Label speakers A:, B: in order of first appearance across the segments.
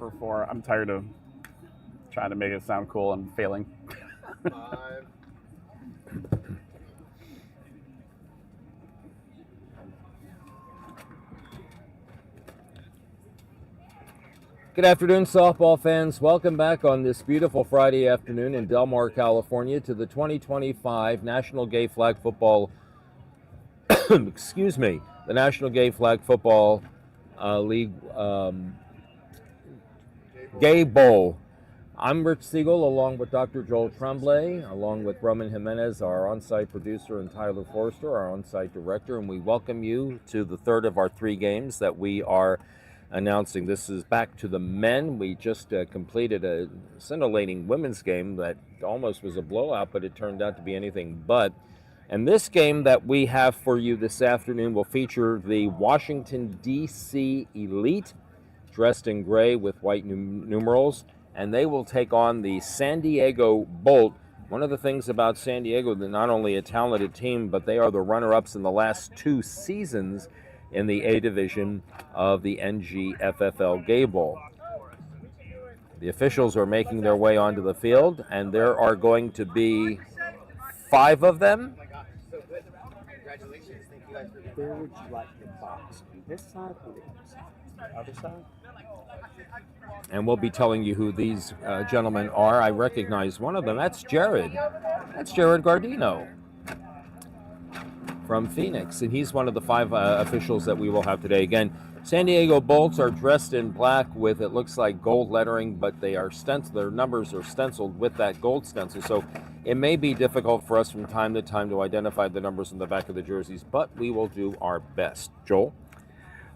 A: for 4. I'm tired of trying to make it sound cool and failing.
B: 5.
C: Good afternoon, softball fans. Welcome back on this beautiful Friday afternoon in Del Mar, California to the 2025 National Gay Flag Football, excuse me, the National Gay Flag Football League Gay Bowl. I'm Rich Siegel along with Dr. Joel Tremblay, along with Roman Jimenez, our on-site producer, and Tyler Forster, our on-site director, and we welcome you to the third of our 3 games that we are announcing. This is back to the men. We just completed a scintillating women's game that almost was a blowout, but it turned out to be anything but. And this game that we have for you this afternoon will feature the Washington, D.C. Elite, dressed in gray with white numerals, and they will take on the San Diego Bolt. One of the things about San Diego, they're not only a talented team, but they are the runner-ups in the last 2 seasons in the A division of the NGFFL Gay Bowl. The officials are making their way onto the field, and there are going to be 5 of them.
B: Congratulations. Thank you guys for being
A: Where would you like the box? This side or the other side?
C: And we'll be telling you who these gentlemen are. I recognize one of them. That's Jared. That's Jared Gardino from Phoenix, and he's one of the 5 officials that we will have today. Again, San Diego Bolts are dressed in black with, it looks like, gold lettering, but they are stenciled. Their numbers are stenciled with that gold stencil, so it may be difficult for us from time to time to identify the numbers on the back of the jerseys, but we will do our best. Joel?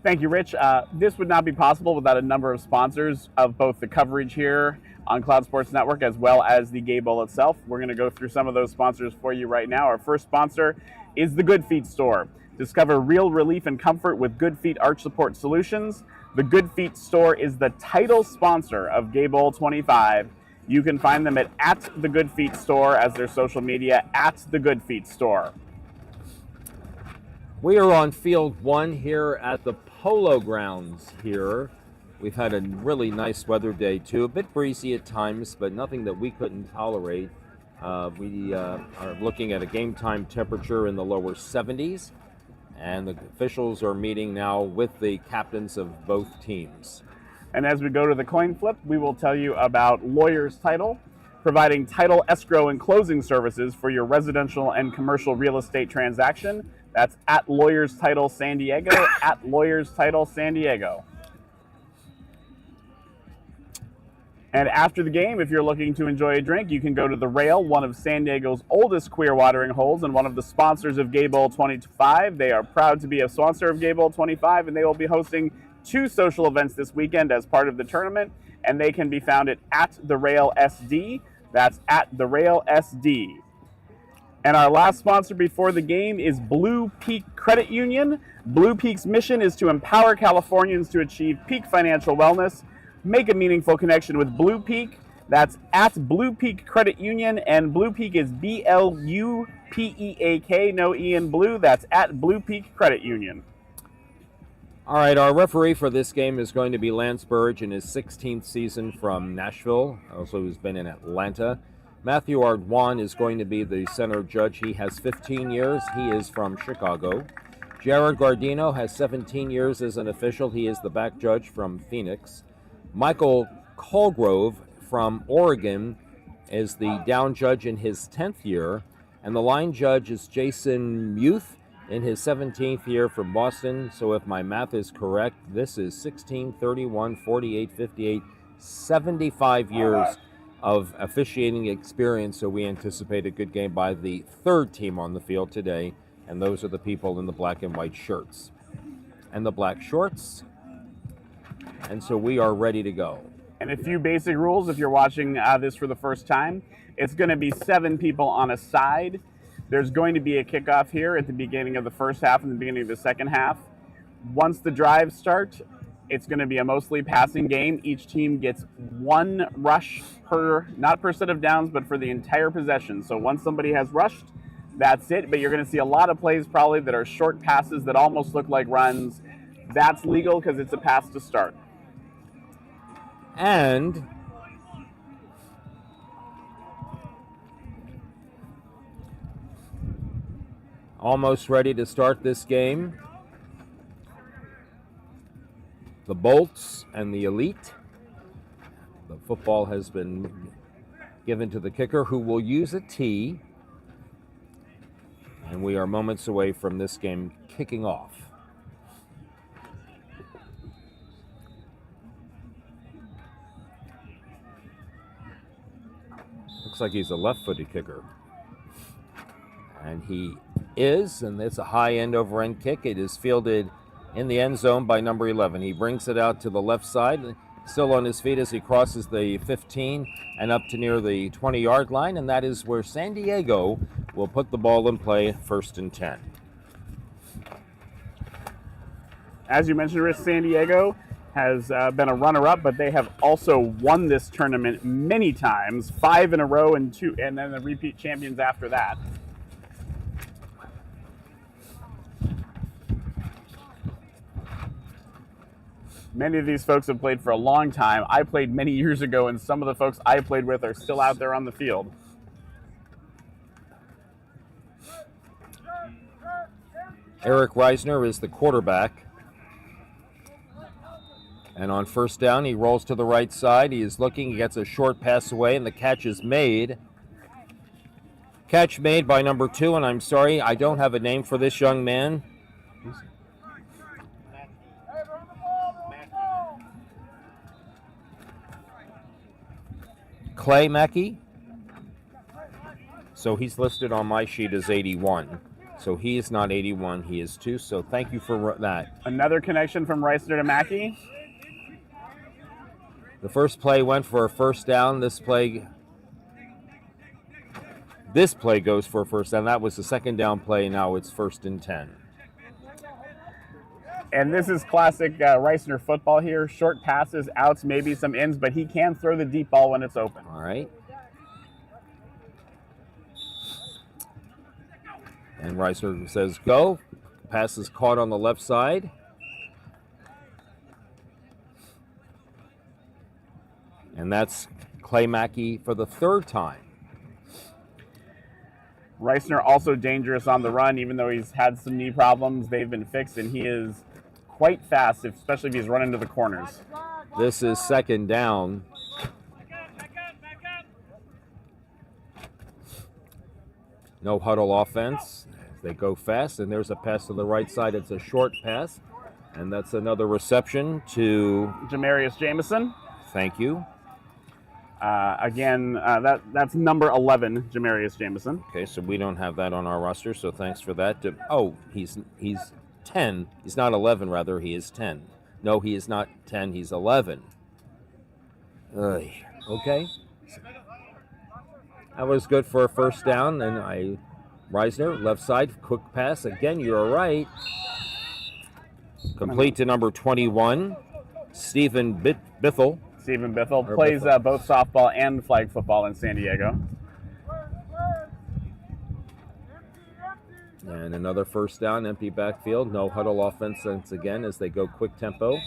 A: Thank you, Rich. This would not be possible without a number of sponsors of both the coverage here on Cloud Sports Network as well as the Gay Bowl itself. We're going to go through some of those sponsors for you right now. Our first sponsor is the Good Feet Store. Discover real relief and comfort with Good Feet Arch Support Solutions. The Good Feet Store is the title sponsor of Gay Bowl 25. You can find them at the Good Feet Store as their social media, at the Good Feet Store.
C: We are on field 1 here at the Polo Grounds here. We've had a really nice weather day too, a bit breezy at times, but nothing that we couldn't tolerate. We are looking at a game time temperature in the lower 70s, and the officials are meeting now with the captains of both teams.
A: And as we go to the coin flip, we will tell you about Lawyers Title, providing title, escrow, and closing services for your residential and commercial real estate transaction. That's at Lawyers Title San Diego, at Lawyers Title San Diego. And after the game, if you're looking to enjoy a drink, you can go to The Rail, one of San Diego's oldest queer watering holes and one of the sponsors of Gay Bowl 25. They are proud to be a sponsor of Gay Bowl 25, and they will be hosting 2 social events this weekend as part of the tournament, and they can be found at The Rail SD. That's at The Rail SD. And our last sponsor before the game is Blue Peak Credit Union. Blue Peak's mission is to empower Californians to achieve peak financial wellness. Make a meaningful connection with Blue Peak. That's at Blue Peak Credit Union, and Blue Peak is BLUPEAK, no E in blue. That's at Blue Peak Credit Union.
C: All right, our referee for this game is going to be Lance Burge in his 16th season from Nashville, also who's been in Atlanta. Matthew Ardwan is going to be the center judge. He has 15 years. He is from Chicago. Jared Gardino has 17 years as an official. He is the back judge from Phoenix. Michael Colgrove from Oregon is the down judge in his 10th year. And the line judge is Jason Muth in his 17th year from Boston. So if my math is correct, this is 16, 31, 48, 58, 75 years of officiating experience. So we anticipate a good game by the 3rd team on the field today. And those are the people in the black and white shirts and the black shorts. And so we are ready to go.
A: And a few basic rules if you're watching this for the first time. It's going to be 7 people on a side. There's going to be a kickoff here at the beginning of the first half and the beginning of the second half. Once the drives start, it's going to be a mostly passing game. Each team gets 1 rush not per set of downs, but for the entire possession. So once somebody has rushed, that's it. But you're going to see a lot of plays probably that are short passes that almost look like runs. That's legal because it's a pass to start.
C: And almost ready to start this game, the Bolts and the Elite. The football has been given to the kicker, who will use a tee. And we are moments away from this game kicking off. Looks like he's a left-footed kicker. And he is, and it's a high end over end kick. It is fielded in the end zone by number 11. He brings it out to the left side, still on his feet as he crosses the 15 and up to near the 20-yard line, and that is where San Diego will put the ball in play, 1st and 10.
A: As you mentioned, Rich, San Diego has been a runner-up, but they have also won this tournament many times, 5 in a row and then the repeat champions after that. Many of these folks have played for a long time. I played many years ago, and some of the folks I played with are still out there on the field.
C: Eric Reisner is the quarterback. And on 1st down, he rolls to the right side. He is looking, he gets a short pass away, and the catch is made. Catch made by number 2, and I'm sorry, I don't have a name for this young man. Clay Mackey. So he's listed on my sheet as 81. So he is not 81, he is 2. So thank you for that.
A: Another connection from Reisner to Mackey.
C: The first play went for a 1st down. This play goes for a 1st down. That was the 2nd down play. Now it's 1st and 10.
A: And this is classic Reisner football here. Short passes, outs, maybe some ins, but he can throw the deep ball when it's open.
C: All right. And Reisner says go. Pass is caught on the left side. And that's Clay Mackey for the 3rd time.
A: Reisner also dangerous on the run, even though he's had some knee problems. They've been fixed, and he is quite fast, especially if he's running to the corners.
C: This is 2nd down. No huddle offense. They go fast, and there's a pass to the right side. It's a short pass, and that's another reception to
A: Jamarius Jameson.
C: Thank you.
A: That's number 11, Jamarius Jameson.
C: Okay, so we don't have that on our roster, so thanks for that. He's 10. He's not 11, rather. He is 10. No, he is not 10. He's 11. Okay. That was good for a 1st down, and Reisner, left side, quick pass. Again, you're right. Complete to number 21, Stephen Bithell.
A: Stephen Bithell plays both softball and flag football in San Diego.
C: And another 1st down, empty backfield. No huddle offense once again as they go quick tempo.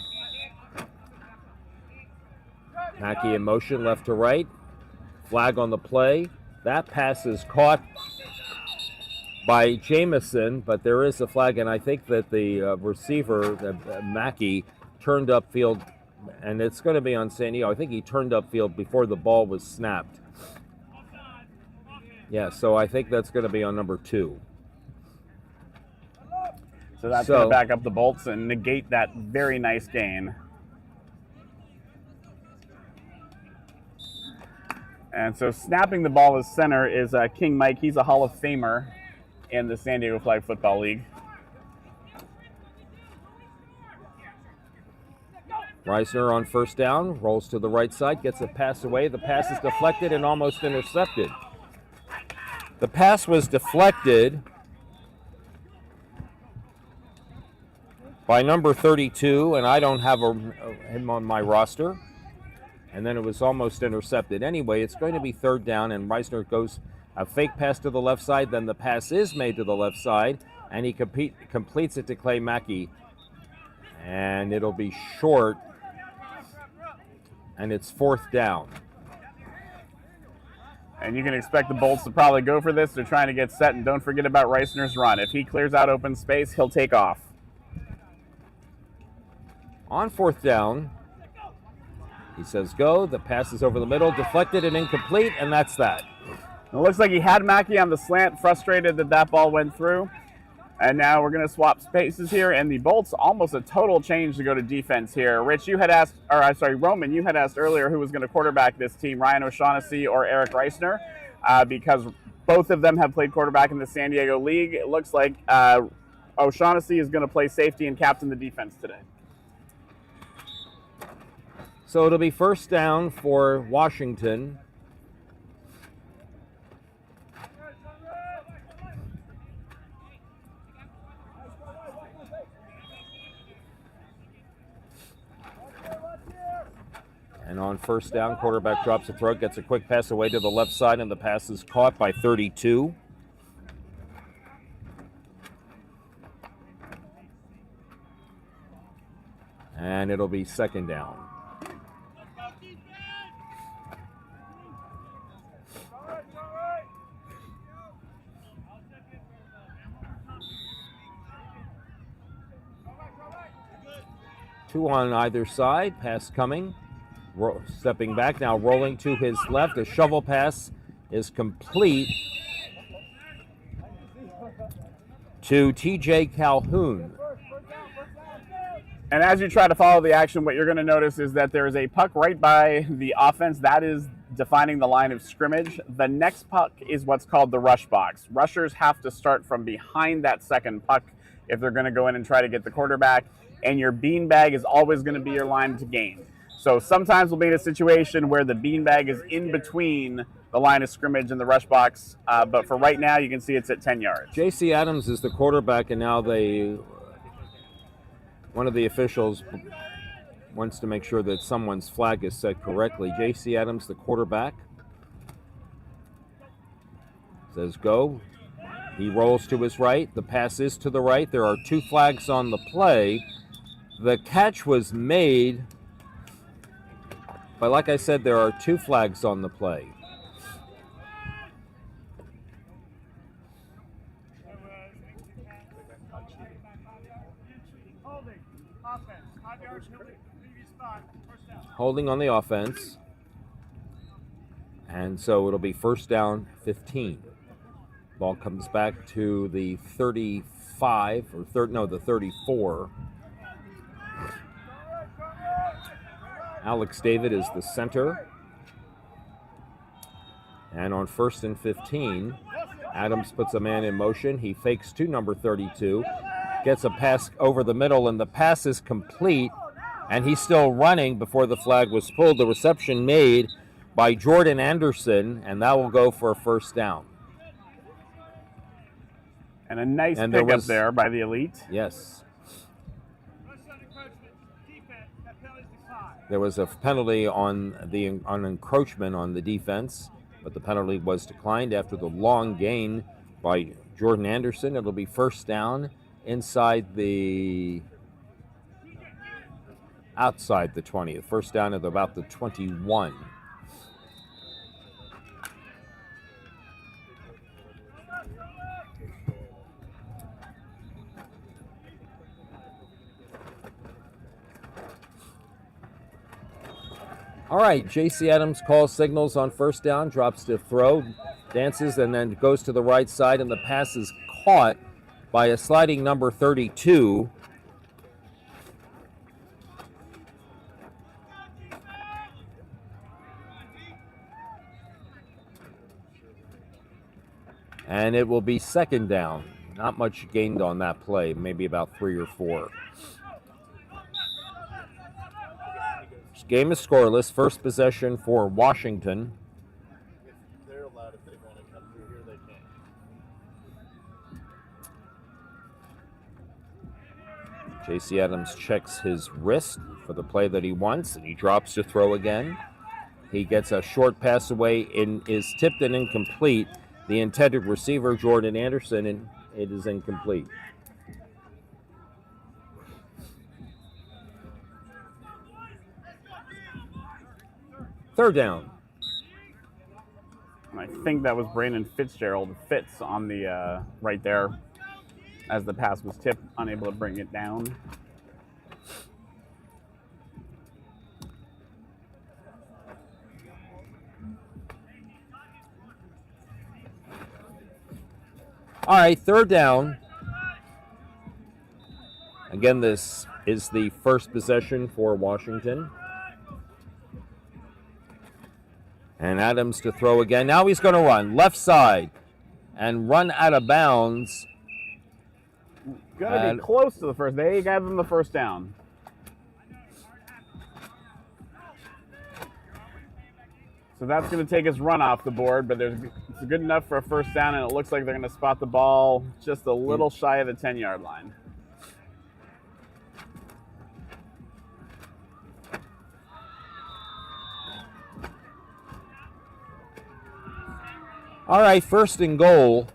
C: Mackey in motion, left to right. Flag on the play. That pass is caught by Jameson, but there is a flag, and I think that the receiver, Mackey, turned upfield, and it's going to be on San Diego. I think he turned upfield before the ball was snapped. Yeah, so I think that's going to be on number 2.
A: So that's going to back up the Bolts and negate that very nice gain. And so snapping the ball as center is King Mike. He's a Hall of Famer in the San Diego Flag Football League.
C: Reisner on 1st down, rolls to the right side, gets a pass away. The pass is deflected and almost intercepted. The pass was deflected by number 32, and I don't have him on my roster. And then it was almost intercepted. Anyway, it's going to be 3rd down, and Reisner goes a fake pass to the left side. Then the pass is made to the left side, and he completes it to Clay Mackey. And it'll be short and it's 4th down.
A: And you can expect the Bolts to probably go for this. They're trying to get set, and don't forget about Reisner's run. If he clears out open space, he'll take off.
C: On 4th down, he says go. The pass is over the middle, deflected and incomplete, and that's that.
A: It looks like he had Mackey on the slant, frustrated that that ball went through. And now we're going to swap spaces here, and the Bolts almost a total change to go to defense here. Rich, you had asked, or I'm sorry, Roman, you had asked earlier who was going to quarterback this team, Ryan O'Shaughnessy or Eric Reisner, because both of them have played quarterback in the San Diego League. It looks like O'Shaughnessy is going to play safety and captain the defense today.
C: So it'll be 1st down for Washington. And on 1st down, quarterback drops a throw, gets a quick pass away to the left side, and the pass is caught by 32. And it'll be 2nd down. Two on either side, pass coming. Stepping back now, rolling to his left. A shovel pass is complete to TJ Calhoun.
A: And as you try to follow the action, what you're going to notice is that there is a puck right by the offense. That is defining the line of scrimmage. The next puck is what's called the rush box. Rushers have to start from behind that second puck if they're going to go in and try to get the quarterback. And your beanbag is always going to be your line to gain. So sometimes we'll be in a situation where the beanbag is in between the line of scrimmage and the rush box. But for right now, you can see it's at 10 yards.
C: J.C. Adams is the quarterback, and now one of the officials wants to make sure that someone's flag is set correctly. J.C. Adams, the quarterback, says go. He rolls to his right. The pass is to the right. There are 2 flags on the play. The catch was made, but like I said, there are 2 flags on the play. Holding on the offense. And so it'll be 1st down, 15. Ball comes back to the 35, the 34. Alex David is the center. And on 1st and 15, Adams puts a man in motion. He fakes to number 32, gets a pass over the middle, and the pass is complete. And he's still running before the flag was pulled. The reception made by Jordan Anderson, and that will go for a 1st down.
A: And a nice pickup there by the Elite.
C: Yes. There was a penalty on encroachment on the defense, but the penalty was declined after the long gain by Jordan Anderson. It'll be 1st down outside the 20. 1st down at about the 21. All right, J.C. Adams calls signals on 1st down, drops to throw, dances, and then goes to the right side, and the pass is caught by a sliding number 32. And it will be 2nd down. Not much gained on that play, maybe about 3 or 4. Game is scoreless. First possession for Washington.
B: If they're allowed, if they want to come through here, they can.
C: J.C. Adams checks his wrist for the play that he wants, and he drops to throw again. He gets a short pass away and is tipped and incomplete. The intended receiver, Jordan Anderson, and it is incomplete. Third down.
A: And I think that was Brandon Fitzgerald. Fitz on the right there as the pass was tipped, unable to bring it down.
C: All right, third down. Again, this is the first possession for Washington. And Adams to throw again. Now he's going to run left side and run out of bounds.
A: Going to be close to the first. They got them the first down. So that's going to take his run off the board, but it's good enough for a first down, and it looks like they're going to spot the ball just a little shy of the 10-yard line.
C: All right, first and goal.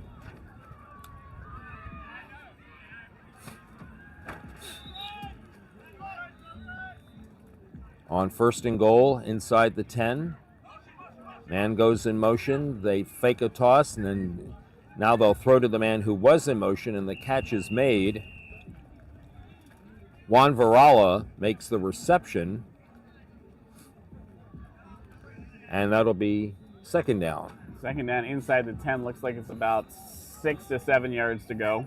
C: On first and goal, inside the 10. Man goes in motion. They fake a toss, and then now they'll throw to the man who was in motion, and the catch is made. Juan Varela makes the reception. And that'll be second down.
A: Second down inside the 10. Looks like it's about 6 to 7 yards to go.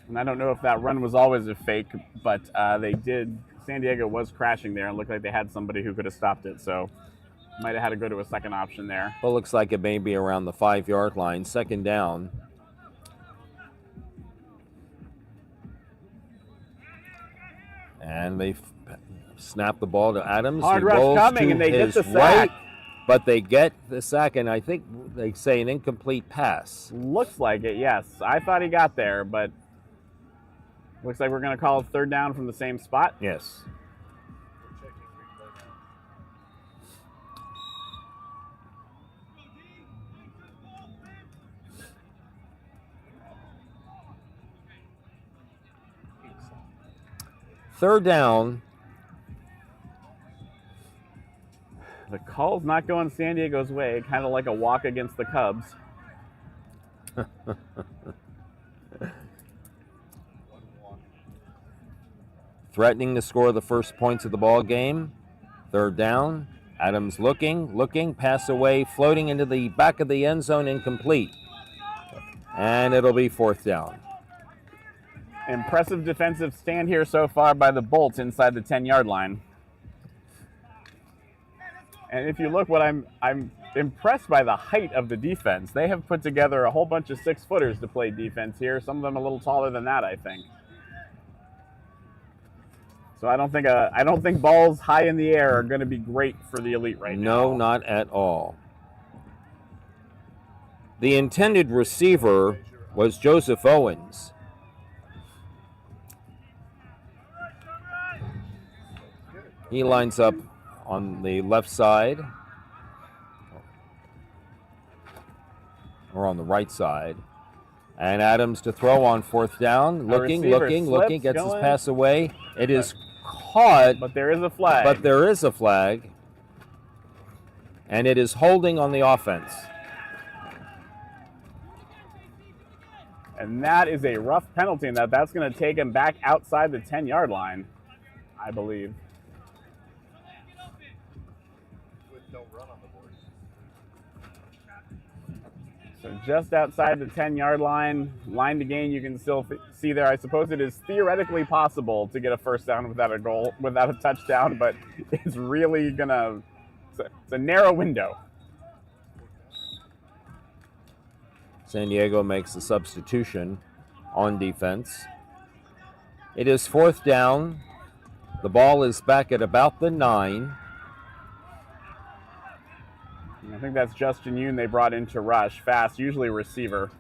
A: And I don't know if that run was always a fake, but they did. San Diego was crashing there and looked like they had somebody who could have stopped it. So might have had to go to a second option there.
C: Well, looks like it may be around the 5-yard line. Second down. And they snap the ball to Adams.
A: Hard
C: He
A: rush
C: rolls
A: coming,
C: to
A: and they get
C: his
A: the sack.
C: right, but they get the sack, and I think they say an incomplete pass.
A: Looks like it, yes. I thought he got there, but looks like we're going to call it third down from the same spot.
C: Yes. Third down.
A: The call's not going San Diego's way, kind of like a walk against the Cubs.
C: Threatening to score the first points of the ball game. Third down. Adams looking, pass away, floating into the back of the end zone, incomplete. And it'll be fourth down.
A: Impressive defensive stand here so far by the Bolts inside the 10-yard line. And if you look, what I'm impressed by the height of the defense. They have put together a whole bunch of 6-footers to play defense here. Some of them a little taller than that, I think. So I don't think balls high in the air are going to be great for the elite right now.
C: No, not at all. The intended receiver was Joseph Owens. He lines up on the left side, or on the right side. And Adams to throw on fourth down. Looking, gets his pass away. It is caught.
A: But there is a flag.
C: But there is a flag. And it is holding on the offense.
A: And that is a rough penalty, and that's going to take him back outside the 10-yard line, I believe. So just outside the 10-yard line to gain, you can still see there. I suppose it is theoretically possible to get a first down without a goal, without a touchdown, but it's really gonna. It's a narrow window.
C: San Diego makes a substitution on defense. It is fourth down. The ball is back at about the 9.
A: I think that's Justin Yoon they brought in to rush. Fast, usually a receiver.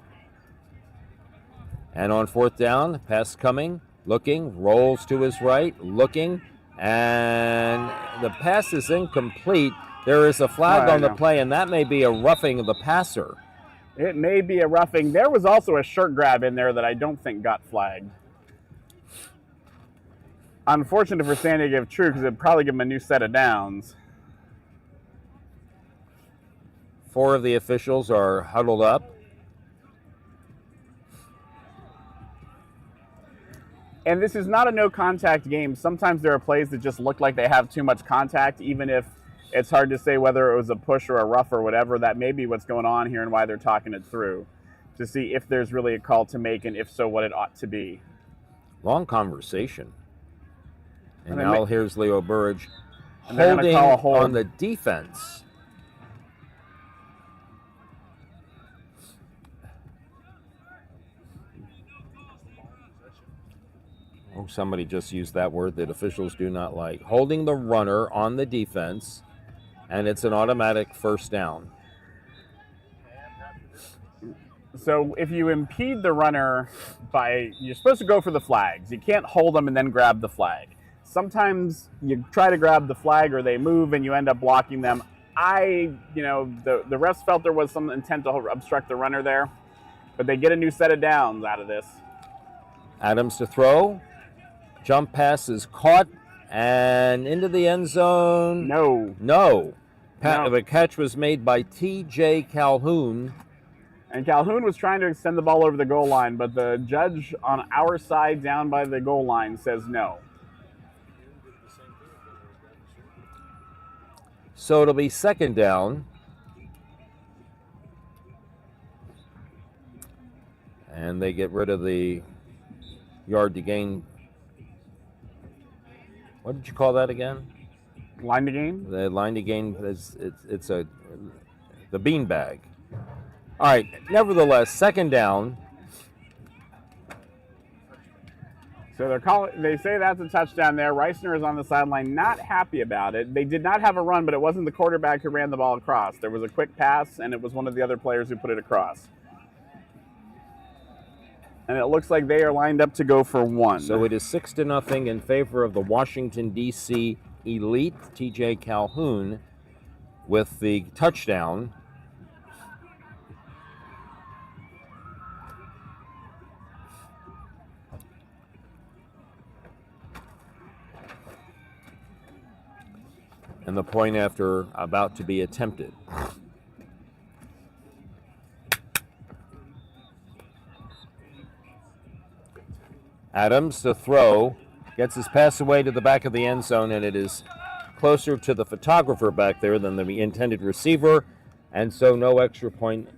C: And on fourth down, pass coming, looking, rolls to his right, looking, and the pass is incomplete. There is a flag on the play, and that may be a roughing of the passer.
A: It may be a roughing. There was also a shirt grab in there that I don't think got flagged. Unfortunate for San Diego if true, because it'd probably give them a new set of downs.
C: 4 of the officials are huddled up.
A: And this is not a no-contact game. Sometimes there are plays that just look like they have too much contact, even if it's hard to say whether it was a push or a rough or whatever. That may be what's going on here and why they're talking it through, to see if there's really a call to make, and if so, what it ought to be.
C: Long conversation. And
A: And
C: now here's Leo Burridge
A: And they're gonna
C: holding
A: call a hold.
C: on the defense. Oh, somebody just used that word that officials do not like. Holding the runner on the defense, and it's an automatic first down.
A: So if you impede the runner you're supposed to go for the flags. You can't hold them and then grab the flag. Sometimes you try to grab the flag or they move and you end up blocking them. The refs felt there was some intent to obstruct the runner there, but they get a new set of downs out of this.
C: Adams to throw. Jump pass is caught and into the end zone.
A: No.
C: No.
A: No.
C: The catch was made by T.J. Calhoun.
A: And Calhoun was trying to extend the ball over the goal line, but the judge on our side down by the goal line says no.
C: So it'll be second down. And they get rid of the yard to gain. What did you call that again?
A: Line to gain?
C: The line to gain is the beanbag. All right. Nevertheless, second down.
A: So they say that's a touchdown there. Reisner is on the sideline, not happy about it. They did not have a run, but it wasn't the quarterback who ran the ball across. There was a quick pass, and it was one of the other players who put it across. And it looks like they are lined up to go for 1.
C: So it is 6-0 in favor of the Washington, D.C. Elite, T.J. Calhoun, with the touchdown. And the point after about to be attempted. Adams to throw, gets his pass away to the back of the end zone, and it is closer to the photographer back there than the intended receiver, and so no extra point.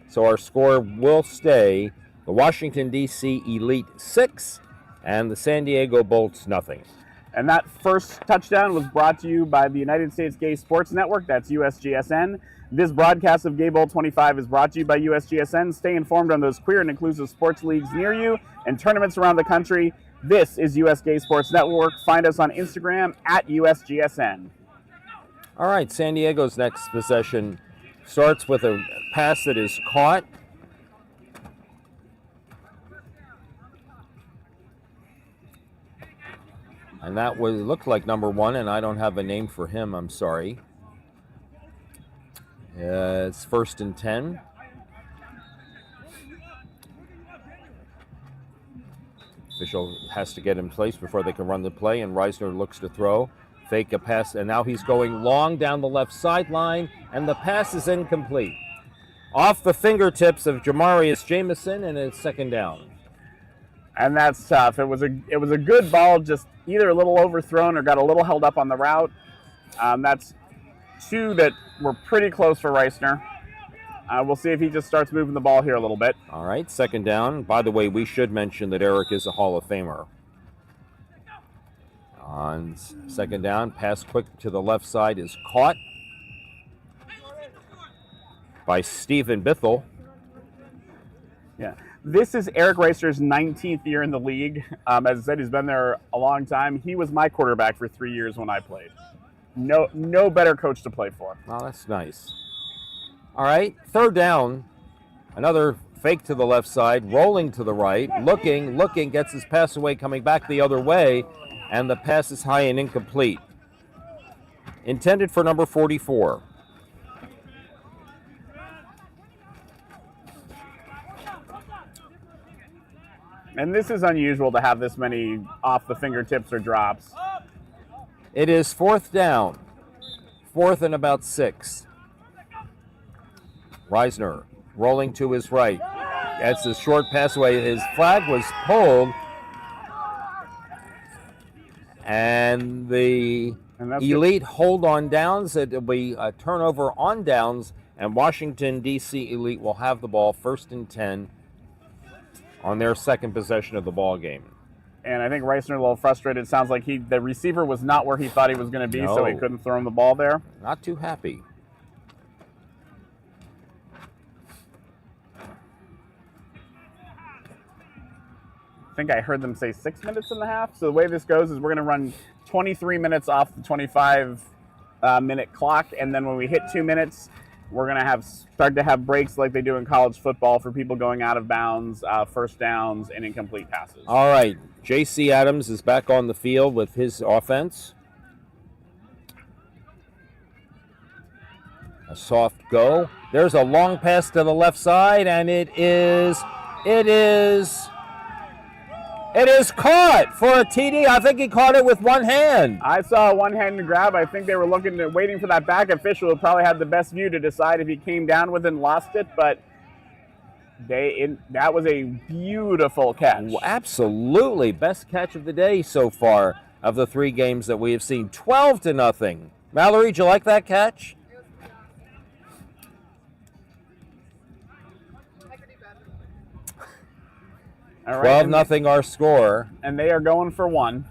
C: So our score will stay the Washington, D.C. Elite 6 and the San Diego Bolts nothing.
A: And that first touchdown was brought to you by the United States Gay Sports Network. That's USGSN. This broadcast of Gay Bowl 25 is brought to you by USGSN. Stay informed on those queer and inclusive sports leagues near you and tournaments around the country. This is US Gay Sports Network. Find us on Instagram at USGSN.
C: All right, San Diego's next possession starts with a pass that is caught. And that looked like number 1, and I don't have a name for him, I'm sorry. It's 1st and 10. Official has to get in place before they can run the play, and Reisner looks to throw. Fake a pass, and now he's going long down the left sideline, and the pass is incomplete. Off the fingertips of Jamarius Jameson, and it's second down.
A: And that's tough. It was a good ball, just either a little overthrown or got a little held up on the route. That's 2 that were pretty close for Reisner. We'll see if he just starts moving the ball here a little bit.
C: All right, second down. By the way, we should mention that Eric is a Hall of Famer. On second down, pass quick to the left side is caught by Stephen Bithell.
A: Yeah. This is Eric Reisner's 19th year in the league. As I said, he's been there a long time. He was my quarterback for 3 years when I played. No better coach to play for.
C: Oh, that's nice. All right, third down. Another fake to the left side, rolling to the right, looking, gets his pass away, coming back the other way, and the pass is high and incomplete. Intended for number 44.
A: And this is unusual to have this many off the fingertips or drops.
C: It is 4th down. 4th and about 6. Reisner rolling to his right. That's a short pass away. His flag was pulled. And the Elite hold on downs. It will be a turnover on downs. And Washington, D.C. Elite will have the ball 1st and 10 on their second possession of the ball game.
A: And I think Reisner a little frustrated. Sounds like the receiver was not where he thought he was going to be, so he couldn't throw him the ball there.
C: Not too happy.
A: I think I heard them say 6 minutes and a half. So the way this goes is we're going to run 23 minutes off the 25-minute clock, and then when we hit 2 minutes, we're going to start to have breaks like they do in college football for people going out of bounds, first downs, and incomplete passes.
C: All right. J.C. Adams is back on the field with his offense. A soft go. There's a long pass to the left side, and it is caught for a TD. I think he caught it with one hand.
A: I saw a one-handed grab. I think they were waiting for that back official who probably had the best view to decide if he came down with it and lost it, but that was a beautiful catch.
C: Absolutely. Best catch of the day so far of the 3 games that we have seen. 12-0. Mallory, did you like that catch?
A: All right,
C: 12-0 our score.
A: And they are going for 1.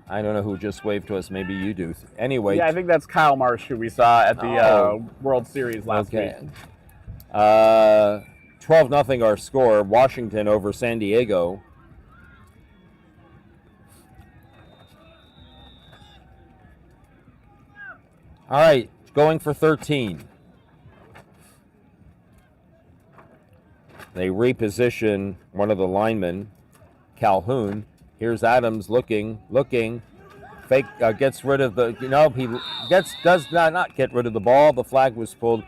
C: I don't know who just waved to us. Maybe you do. Anyway.
A: Yeah, I think that's Kyle Marsh, who we saw at the World Series last week.
C: 12-0 our score. Washington over San Diego. All right, going for 13. They reposition one of the linemen, Calhoun. Here's Adams looking. Fake gets rid of the. Does not get rid of the ball. The flag was pulled,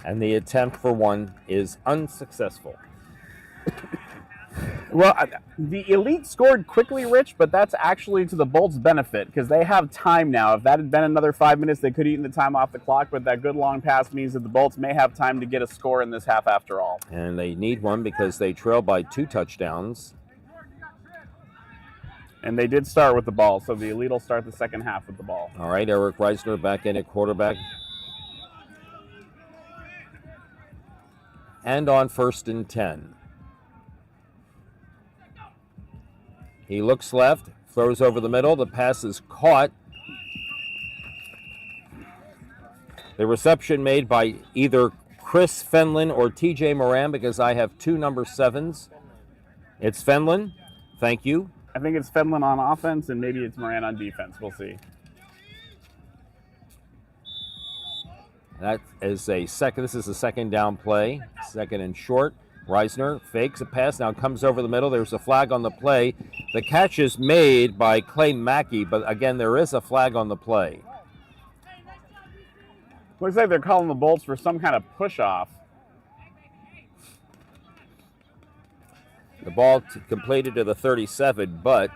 C: and the attempt for 1 is unsuccessful.
A: Well, the Elite scored quickly, Rich, but that's actually to the Bolts' benefit because they have time now. If that had been another 5 minutes, they could have eaten the time off the clock, but that good long pass means that the Bolts may have time to get a score in this half after all.
C: And they need one because they trail by 2 touchdowns.
A: And they did start with the ball, so the Elite will start the second half with the ball.
C: All right, Eric Reisner back in at quarterback. And on 1st and 10. He looks left, throws over the middle. The pass is caught. The reception made by either Chris Fenlon or TJ Moran because I have 2 number 7s. It's Fenlon. Thank you.
A: I think it's Fenlon on offense and maybe it's Moran on defense. We'll see.
C: That is a second. This is a second down play. 2nd and short. Reisner fakes a pass, now comes over the middle. There's a flag on the play. The catch is made by Clay Mackey, but again, there is a flag on the play.
A: Looks like they're calling the Bolts for some kind of push-off.
C: The ball completed to the 37, but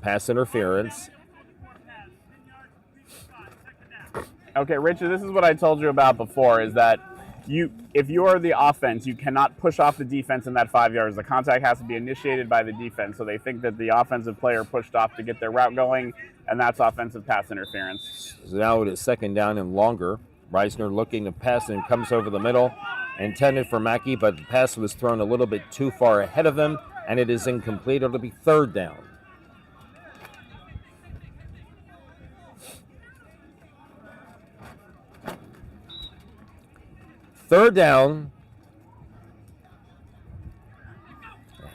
C: pass interference.
A: Okay, Richard, this is what I told you about before, is that if you are the offense, you cannot push off the defense in that 5 yards. The contact has to be initiated by the defense. So they think that the offensive player pushed off to get their route going, and that's offensive pass interference.
C: So now it is 2nd down and longer. Reisner looking to pass and comes over the middle. Intended for Mackey, but the pass was thrown a little bit too far ahead of him, and it is incomplete. It'll be 3rd down. Third down,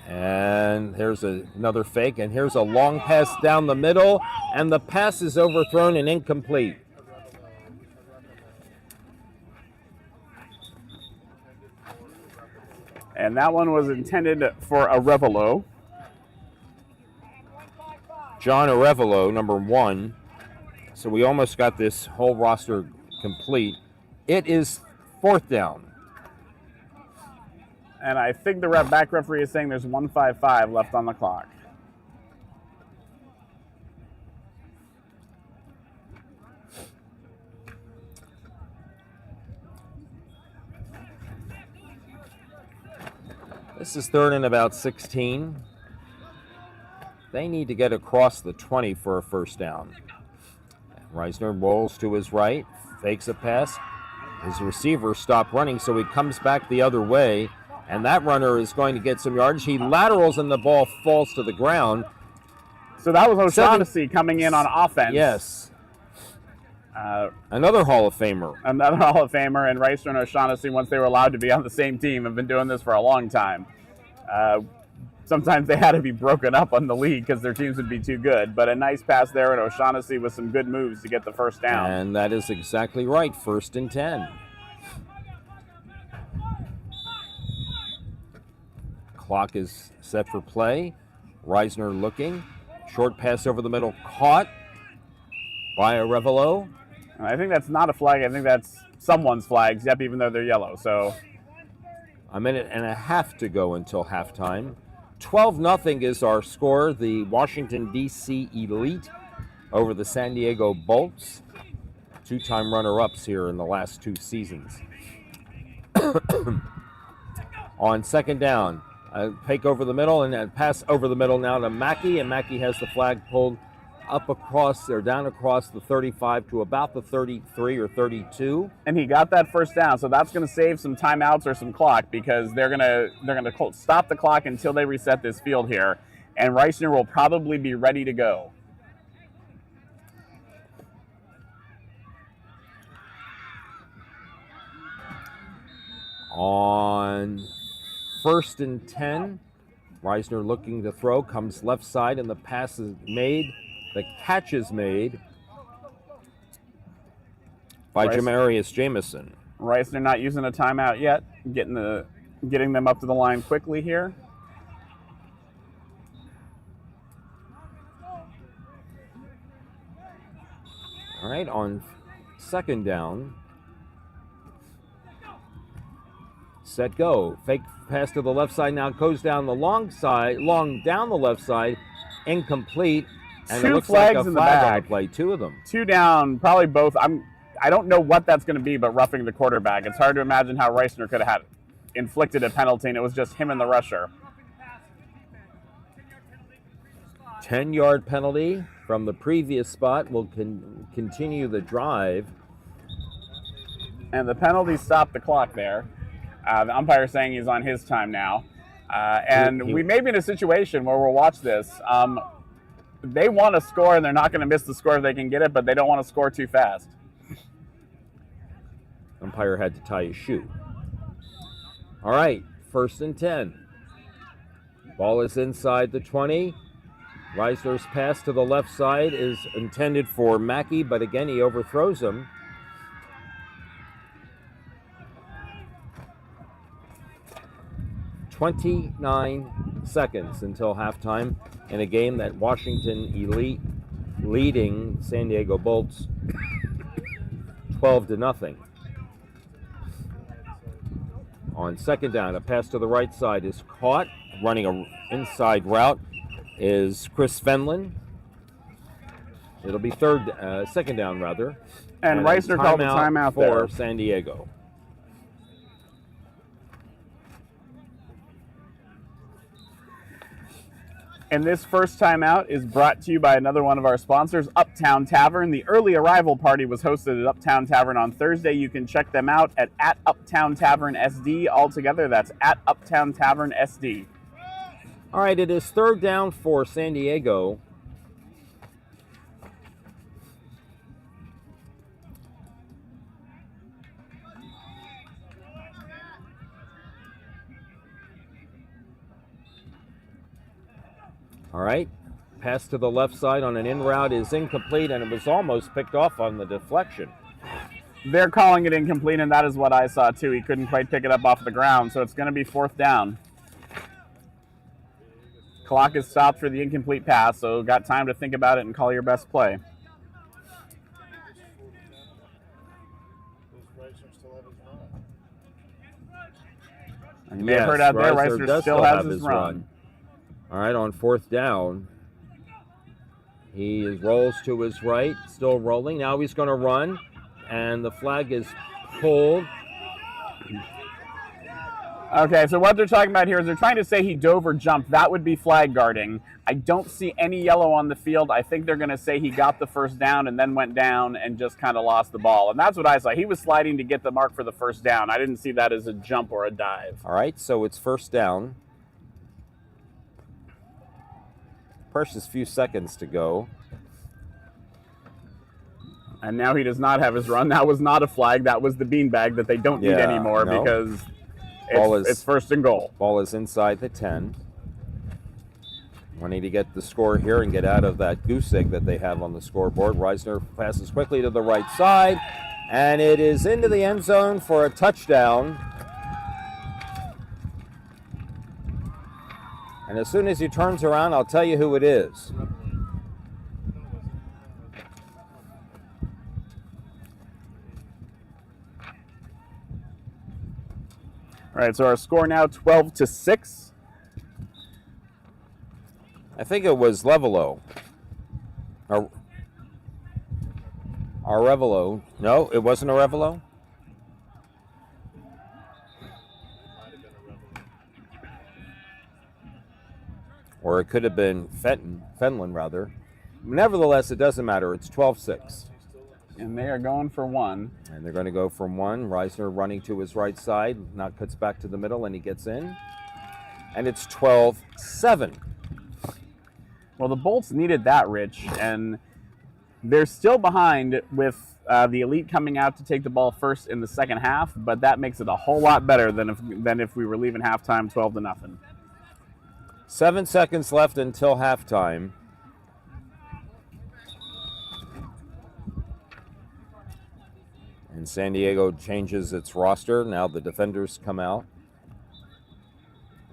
C: and here's another fake, and here's a long pass down the middle, and the pass is overthrown and incomplete.
A: And that one was intended for a Revelo.
C: John Arevalo, number 1. So we almost got this whole roster complete. It is 4th down.
A: And I think the back referee is saying there's 1:55 left on the clock.
C: This is 3rd and about 16. They need to get across the 20 for a first down. Reisner rolls to his right, fakes a pass. His receiver stopped running, so he comes back the other way, and that runner is going to get some yardage. He laterals, and the ball falls to the ground.
A: So that was O'Shaughnessy coming in on offense.
C: Yes. Another Hall of Famer.
A: Another Hall of Famer, and Reisner and O'Shaughnessy, once they were allowed to be on the same team, have been doing this for a long time. Sometimes they had to be broken up on the league because their teams would be too good. But a nice pass there, and O'Shaughnessy with some good moves to get the first down.
C: And that is exactly right, 1st and 10. Clock is set for play. Reisner looking. Short pass over the middle, caught by Arevalo.
A: I think that's not a flag. I think that's someone's flags, yep, even though they're yellow. So
C: a minute and a half to go until halftime. 12-0 is our score. The Washington, D.C. Elite over the San Diego Bolts. 2-time runner-ups here in the last 2 seasons. On 2nd down, a fake over the middle and a pass over the middle now to Mackey, and Mackey has the flag pulled up across or down across the 35 to about the 33 or 32.
A: And he got that first down, so that's going to save some timeouts or some clock because they're going to stop the clock until they reset this field here, and Reisner will probably be ready to go.
C: On 1st and 10, Reisner looking to throw, comes left side, and the pass is made. The catch is made by Jamarius Jameson.
A: Reisner not using a timeout yet, getting them up to the line quickly here.
C: All right, on 2nd down, set, go. Fake pass to the left side now, goes down the long down the left side, incomplete. And it looks like a flag on the play, 2 of them.
A: 2 down, probably both. I don't know what that's going to be, but roughing the quarterback. It's hard to imagine how Reisner could have inflicted a penalty, and it was just him and the rusher.
C: 10-yard penalty from the previous spot will continue the drive.
A: And the penalty stopped the clock there. The umpire saying he's on his time now. We may be in a situation where we'll watch this. They want to score, and they're not going to miss the score if they can get it, but they don't want to score too fast.
C: Umpire had to tie his shoe. All right, 1st and 10. Ball is inside the 20. Reisner's pass to the left side is intended for Mackey, but again, he overthrows him. "29 seconds until halftime in a game that Washington Elite leading San Diego Bolts 12-0. On 2nd down, a pass to the right side is caught. Running an inside route is Chris Fenlon. It'll be 2nd down rather.
A: And Reisner called a timeout
C: for
A: there.
C: San Diego.
A: And this first timeout is brought to you by another one of our sponsors, Uptown Tavern. The early arrival party was hosted at Uptown Tavern on Thursday. You can check them out at Uptown Tavern SD. Altogether, that's at Uptown Tavern SD.
C: All right, it is 3rd down for San Diego. All right, pass to the left side on an in route is incomplete, and it was almost picked off on the deflection.
A: They're calling it incomplete, and that is what I saw too. He couldn't quite pick it up off the ground, so it's going to be 4th down. Clock is stopped for the incomplete pass, so got time to think about it and call your best play. And you may have heard out there, Reisner still has his run.
C: All right, on fourth down, he rolls to his right, still rolling. Now he's going to run, and the flag is pulled.
A: Okay, so what they're talking about here is they're trying to say he dove or jumped. That would be flag guarding. I don't see any yellow on the field. I think they're going to say he got the first down and then went down and just kind of lost the ball. And that's what I saw. He was sliding to get the mark for the first down. I didn't see that as a jump or a dive.
C: All right, so it's first down. Precious few seconds to go.
A: And now he does not have his run. That was not a flag. That was the beanbag that they don't need anymore because it's first and goal.
C: Ball is inside the 10. Wanting to get the score here and get out of that goose egg that they have on the scoreboard. Reisner passes quickly to the right side, and it is into the end zone for a touchdown. And as soon as he turns around, I'll tell you who it is.
A: All right, so our score now 12-6.
C: I think it was Levelo. Arevalo. No, it wasn't Arevalo? Or it could have been Fenlon, rather. Nevertheless, it doesn't matter. It's 12-6.
A: And they are going for one.
C: And they're going to go from one. Reisner running to his right side. Now cuts back to the middle, and he gets in. And it's 12-7.
A: Well, the Bolts needed that, Rich, and they're still behind with the Elite coming out to take the ball first in the second half, but that makes it a whole lot better than if we were leaving halftime 12-0.
C: 7 seconds left until halftime. And San Diego changes its roster. Now the defenders come out.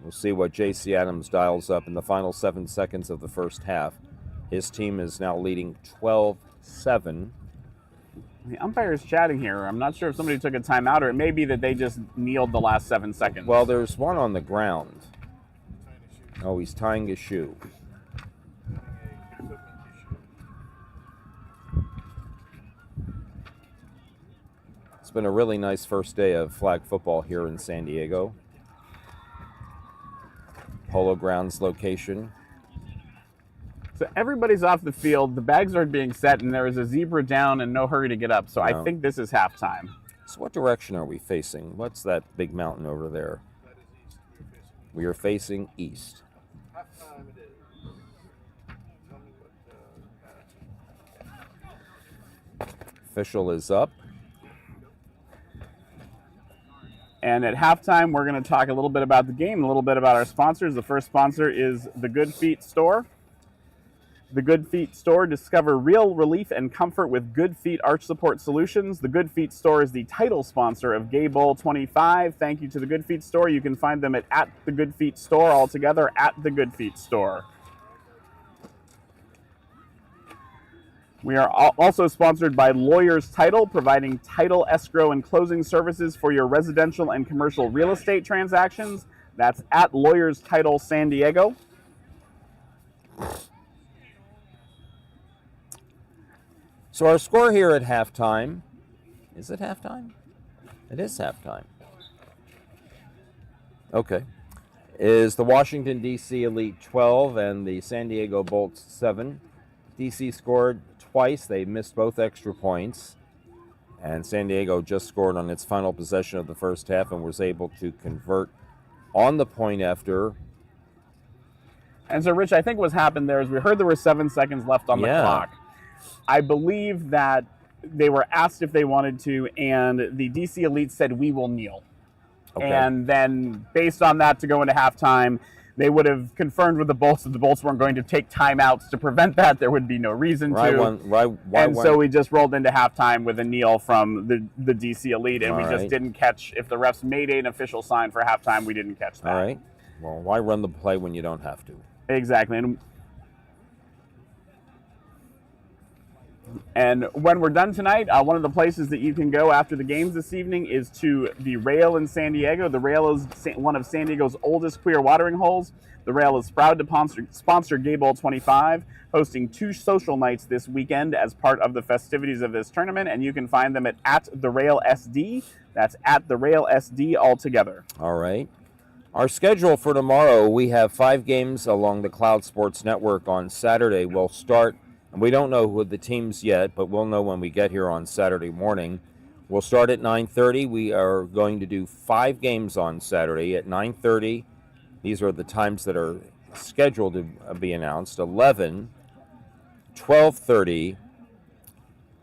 C: We'll see what J.C. Adams dials up in the final 7 seconds of the first half. His team is now leading 12-7.
A: The umpire is chatting here. I'm not sure if somebody took a timeout or it may be that they just kneeled the last 7 seconds.
C: Well, there's one on the ground. Oh, he's tying his shoe. It's been a really nice first day of flag football here in San Diego. Polo Grounds location.
A: So everybody's off the field. The bags are being set, and there is a zebra down and no hurry to get up. So no. I think this is halftime.
C: So what direction are we facing? What's that big mountain over there? We are facing east.
B: Halftime it is. Tell me what.
C: Official is up.
A: And at halftime, we're going to talk a little bit about the game, a little bit about our sponsors. The first sponsor is the Good Feet Store. The Good Feet Store, discover real relief and comfort with Good Feet Arch Support Solutions. The Good Feet Store is the title sponsor of Bowl XXV. Thank you to the Good Feet Store. You can find them at the Good Feet Store, all together at the Good Feet Store. We are also sponsored by Lawyers Title, providing title, escrow, and closing services for your residential and commercial real estate transactions. That's at Lawyers Title San Diego.
C: So our score here at halftime, is it halftime? It is halftime. Okay. Is the Washington, D.C. Elite 12 and the San Diego Bolts 7. D.C. scored twice. They missed both extra points. And San Diego just scored on its final possession of the first half and was able to convert on the point after.
A: And so, Rich, I think what's happened there is we heard there were 7 seconds left on the clock. I believe that they were asked if they wanted to, and the DC Elite said, "We will kneel." Okay. And then, based on that, to go into halftime, they would have confirmed with the Bolts that the Bolts weren't going to take timeouts to prevent that. There would be no reason to. So we just rolled into halftime with a kneel from the DC Elite, and we just didn't catch, if the refs made an official sign for halftime, we didn't catch that.
C: All right. Well, why run the play when you don't have to?
A: Exactly. And when we're done tonight, one of the places that you can go after the games this evening is to the Rail in San Diego. The Rail is one of San Diego's oldest queer watering holes. The Rail is proud to sponsor Gay Bowl 25, hosting 2 social nights this weekend as part of the festivities of this tournament, and you can find them at the Rail SD. That's at the Rail SD altogether.
C: All right. Our schedule for tomorrow, we have 5 games along the Cloud Sports Network on Saturday. We'll start, and we don't know who the teams yet, but we'll know when we get here on Saturday morning. We'll start at 9:30. We are going to do 5 games on Saturday at 9:30. These are the times that are scheduled to be announced. 11, 12:30,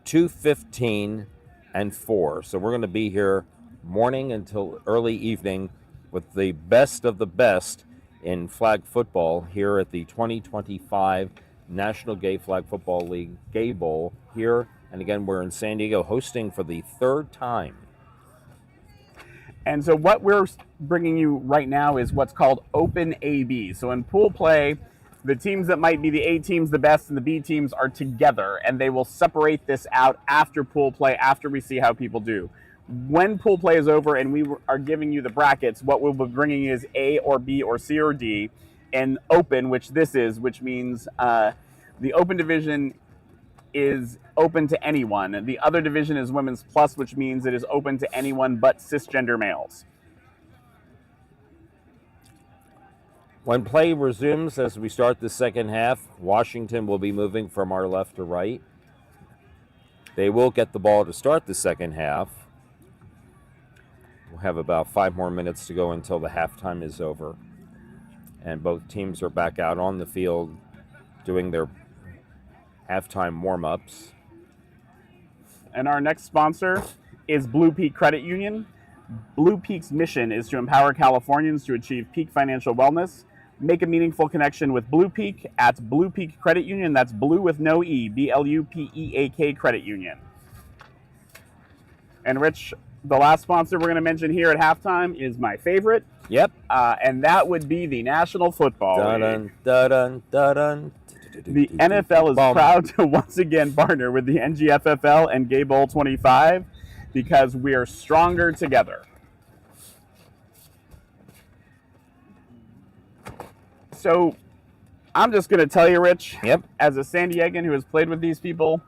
C: 2:15, and 4. So we're going to be here morning until early evening with the best of the best in flag football here at the 2025 National Gay Flag Football League Gay Bowl here. And again, we're in San Diego hosting for the 3rd time.
A: And so what we're bringing you right now is what's called Open AB. So in pool play, the teams that might be the A teams, the best, and the B teams are together, and they will separate this out after pool play, after we see how people do. When pool play is over and we are giving you the brackets, what we'll be bringing is A or B or C or D, and open, which means the open division is open to anyone. The other division is women's plus, which means it is open to anyone but cisgender males.
C: When play resumes as we start the second half, Washington will be moving from our left to right. They will get the ball to start the second half. We'll have about 5 more minutes to go until the halftime is over. And both teams are back out on the field doing their halftime warm-ups.
A: And our next sponsor is Blue Peak Credit Union. Blue Peak's mission is to empower Californians to achieve peak financial wellness. Make a meaningful connection with Blue Peak at Blue Peak Credit Union. That's blue with no E, BLUPEAK Credit Union. And Rich, the last sponsor we're going to mention here at halftime is my favorite.
C: Yep.
A: And that would be the National Football League.
C: Dun-dun, dun-dun.
A: The NFL is proud to once again partner with the NGFFL and Gay Bowl 25 because we are stronger together. So I'm just going to tell you, Rich,
C: Yep.
A: as a San Diegan who has played with these people,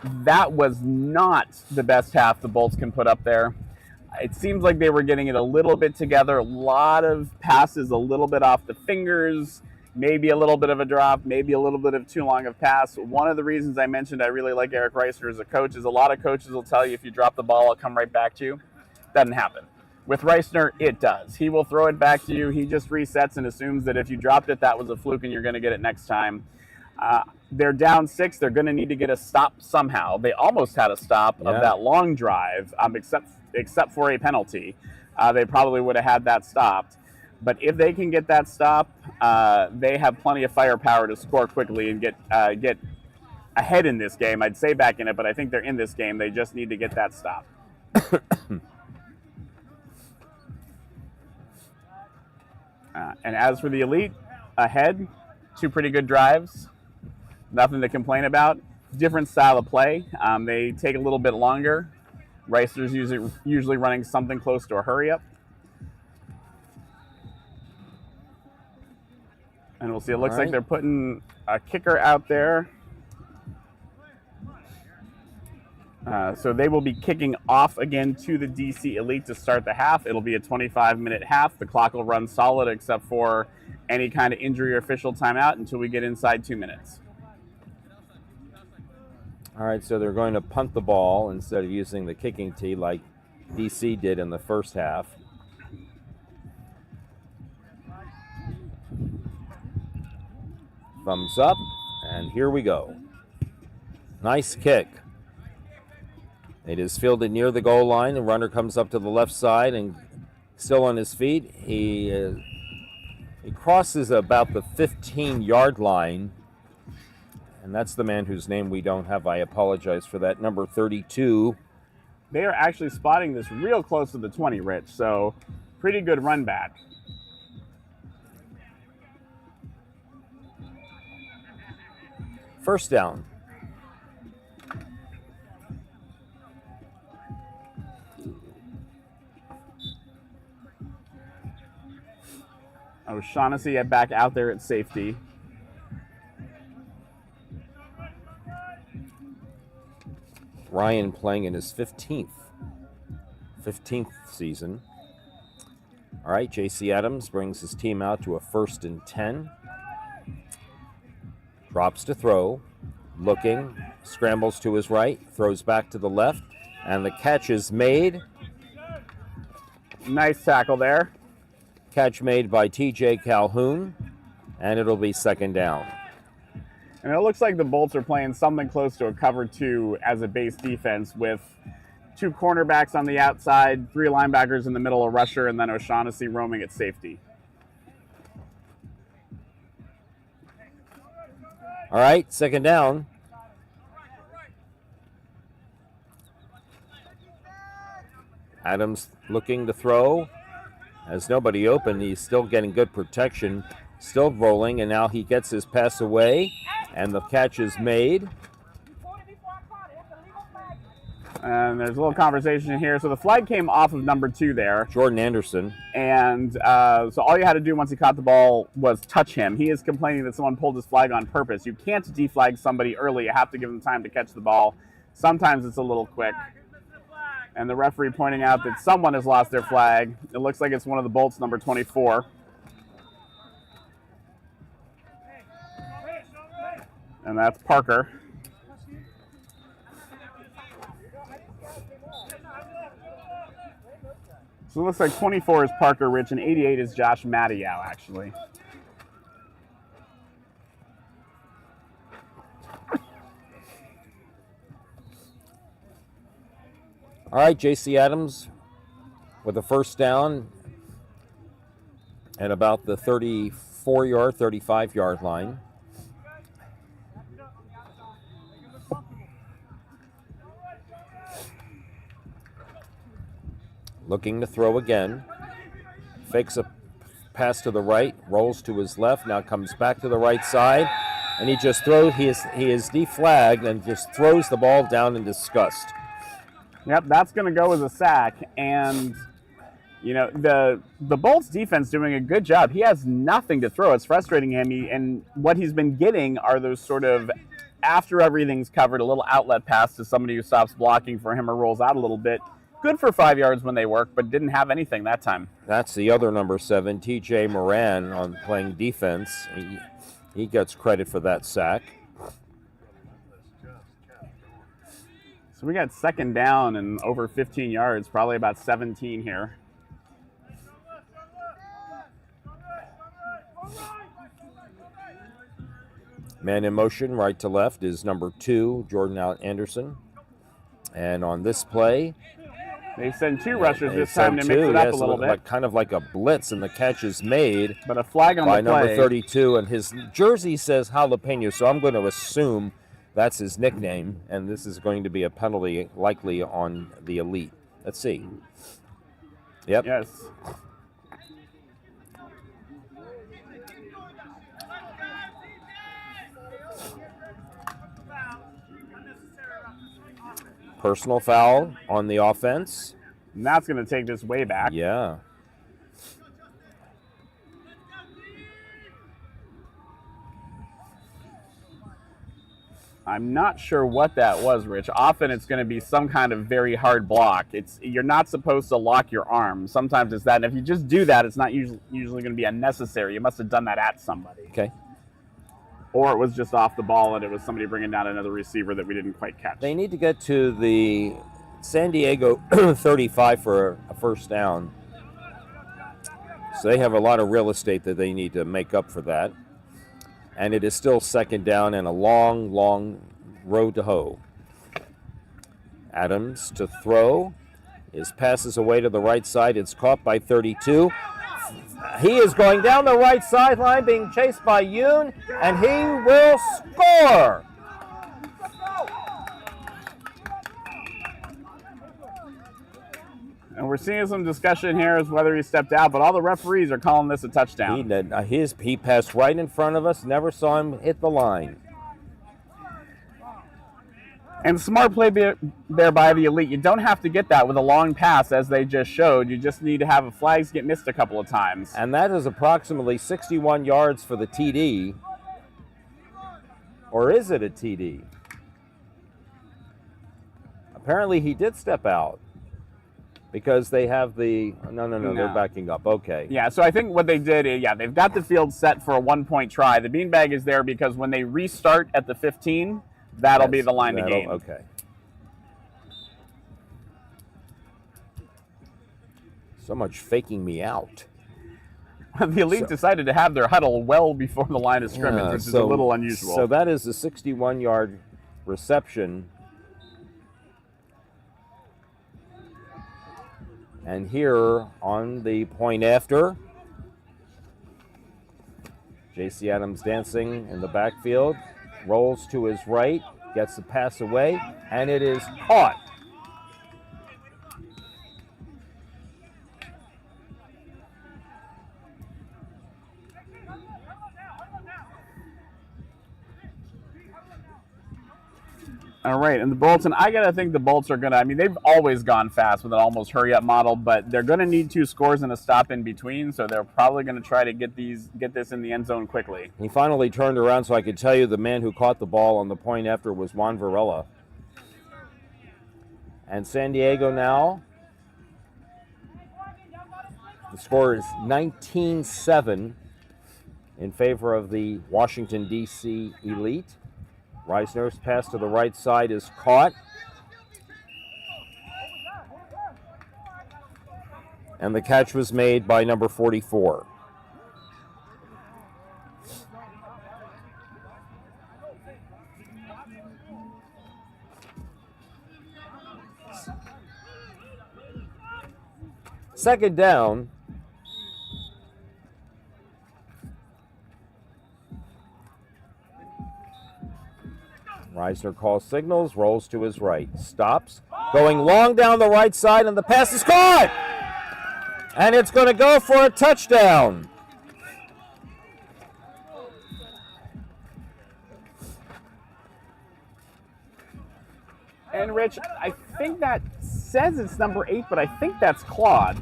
A: that was not the best half the Bolts can put up there. It seems like they were getting it a little bit together. A lot of passes a little bit off the fingers, maybe a little bit of a drop, maybe a little bit of too long of pass. One of the reasons I mentioned I really like Eric Reisner as a coach is a lot of coaches will tell you if you drop the ball, it'll come right back to you. Doesn't happen. With Reisner, it does. He will throw it back to you. He just resets and assumes that if you dropped it, that was a fluke and you're going to get it next time. They're down 6. They're going to need to get a stop somehow. They almost had a stop of that long drive, except for a penalty. They probably would have had that stopped. But if they can get that stop, they have plenty of firepower to score quickly and get ahead in this game. I'd say back in it, but I think they're in this game. They just need to get that stop. And as for the Elite, ahead, 2 pretty good drives. Nothing to complain about. Different style of play. They take a little bit longer. Reisner's usually running something close to a hurry-up. And we'll see. It looks like they're putting a kicker out there. So they will be kicking off again to the DC Elite to start the half. It'll be a 25-minute half. The clock will run solid except for any kind of injury or official timeout until we get inside 2 minutes.
C: All right, so they're going to punt the ball instead of using the kicking tee like DC did in the first half. Thumbs up, and here we go. Nice kick. It is fielded near the goal line. The runner comes up to the left side and still on his feet. He crosses about the 15-yard line. And that's the man whose name we don't have. I apologize for that. Number 32.
A: They are actually spotting this real close to the 20, Rich. So pretty good run back.
C: First down.
A: O'Shaughnessy back out there at safety.
C: Ryan playing in his 15th season. All right, J.C. Adams brings his team out to a 1st and 10. Drops to throw, looking, scrambles to his right, throws back to the left, and the catch is made.
A: Nice tackle there.
C: Catch made by T.J. Calhoun, and it'll be 2nd down.
A: And it looks like the Bolts are playing something close to a cover 2 as a base defense with 2 cornerbacks on the outside, 3 linebackers in the middle, a rusher, and then O'Shaughnessy roaming at safety.
C: All right, 2nd down. Adams looking to throw. Has nobody open. He's still getting good protection, still rolling, and now he gets his pass away, and the catch is made.
A: And there's a little conversation here. So the flag came off of number 2 there.
C: Jordan Anderson.
A: And so all you had to do once he caught the ball was touch him. He is complaining that someone pulled his flag on purpose. You can't deflag somebody early. You have to give them time to catch the ball. Sometimes it's a little quick. And the referee pointing out that someone has lost their flag. It looks like it's one of the Bolts, number 24. And that's Parker. So it looks like 24 is Parker Rich and 88 is Josh Mattiau, actually.
C: All right, J.C. Adams with a 1st down at about the 34-yard, 35-yard line. Looking to throw again. Fakes a pass to the right, rolls to his left, now comes back to the right side, and he just throws, he is deflagged and just throws the ball down in disgust.
A: Yep, that's going to go as a sack. And, you know, the Bolts defense doing a good job. He has nothing to throw. It's frustrating him. And what he's been getting are those sort of, after everything's covered, a little outlet pass to somebody who stops blocking for him or rolls out a little bit. Good for 5 yards when they work, but didn't have anything that time.
C: That's the other number 7, T.J. Moran, on playing defense. He gets credit for that sack.
A: So we got 2nd down and over 15 yards, probably about 17 here.
C: Man in motion, right to left, is number 2, Jordan Anderson. And on this play,
A: they send 2 rushers this time to mix it up a little bit.
C: Like, kind of like a blitz, and the catch is made
A: but a flag on
C: by
A: the play.
C: number 32, and his jersey says Jalapeno, so I'm going to assume that's his nickname, and this is going to be a penalty likely on the elite. Let's see. Yep.
A: Yes.
C: Personal foul on the offense.
A: And that's going to take this way back.
C: Yeah.
A: I'm not sure what that was, Rich. Often it's going to be some kind of very hard block. You're not supposed to lock your arm. Sometimes it's that. And if you just do that, it's not usually going to be unnecessary. You must have done that at somebody.
C: Okay.
A: Or it was just off the ball and it was somebody bringing down another receiver that we didn't quite catch.
C: They need to get to the San Diego 35 for a first down. So they have a lot of real estate that they need to make up for that. And it is still second down and a long, long road to hoe. Adams to throw. His passes away to the right side. It's caught by 32. He is going down the right sideline, being chased by Yoon, and he will score.
A: And we're seeing some discussion here as whether he stepped out, but all the referees are calling this a touchdown.
C: He passed right in front of us, never saw him hit the line.
A: And smart play there by the Elite. You don't have to get that with a long pass, as they just showed. You just need to have a flags get missed a couple of times.
C: And that is approximately 61 yards for the TD. Or is it a TD? Apparently he did step out because they have the... No, they're backing up. Okay.
A: Yeah, so I think what they did is, they've got the field set for a one-point try. The beanbag is there because when they restart at the 15, that'll be the line to gain.
C: Okay. So much faking me out.
A: The Elite decided to have their huddle well before the line of scrimmage, which is a little unusual.
C: So that is a 61-yard reception. And here on the point after, J.C. Adams dancing in the backfield, rolls to his right, gets the pass away, and it is caught.
A: All right, and the Bolts, and I got to think the Bolts are going to, they've always gone fast with an almost hurry-up model, but they're going to need 2 scores and a stop in between, so they're probably going to try to get this in the end zone quickly.
C: He finally turned around so I could tell you the man who caught the ball on the point after was Juan Varela. And San Diego now, the score is 19-7 in favor of the Washington, D.C. Elite. Reisner's pass to the right side is caught. And the catch was made by number 44. Second down. Reisner calls signals, rolls to his right, stops, going long down the right side, and the pass is caught! And it's going to go for a touchdown.
A: And Rich, I think that says it's number 8, but I think that's Claude.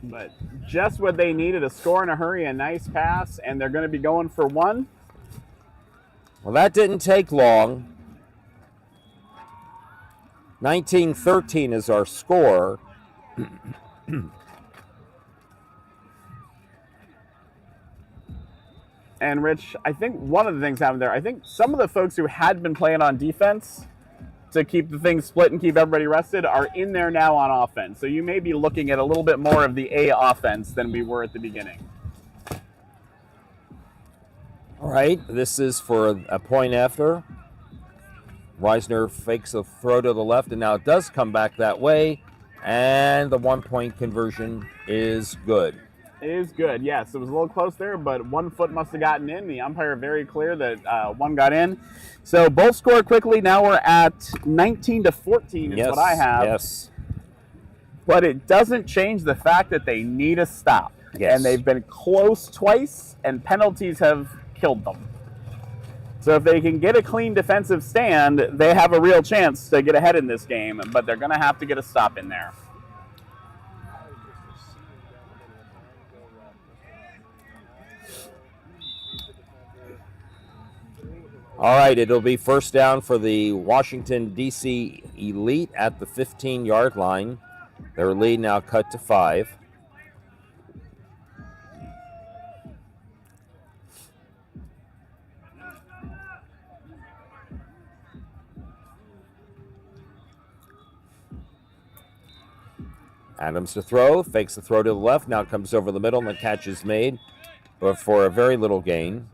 A: But just what they needed, a score in a hurry, a nice pass, and they're going to be going for 1.
C: Well, that didn't take long. 19-13 is our score.
A: And Rich, I think one of the things happened there, I think some of the folks who had been playing on defense to keep the thing split and keep everybody rested are in there now on offense. So you may be looking at a little bit more of the A offense than we were at the beginning.
C: All right, this is for a point after. Reisner fakes a throw to the left, and now it does come back that way, and the 1-point conversion is good.
A: It is good, yes. It was a little close there, but 1 foot must have gotten in. The umpire very clear that 1 got in. So both score quickly. Now we're at 19-14 is what I have.
C: Yes.
A: But it doesn't change the fact that they need a stop.
C: Yes.
A: And they've been close twice, and penalties have killed them. So if they can get a clean defensive stand, they have a real chance to get ahead in this game, but they're going to have to get a stop in there.
C: All right, it'll be first down for the Washington, D.C. Elite at the 15-yard line. Their lead now cut to 5. Adams to throw, fakes the throw to the left, now comes over the middle, and the catch is made, but for a very little gain.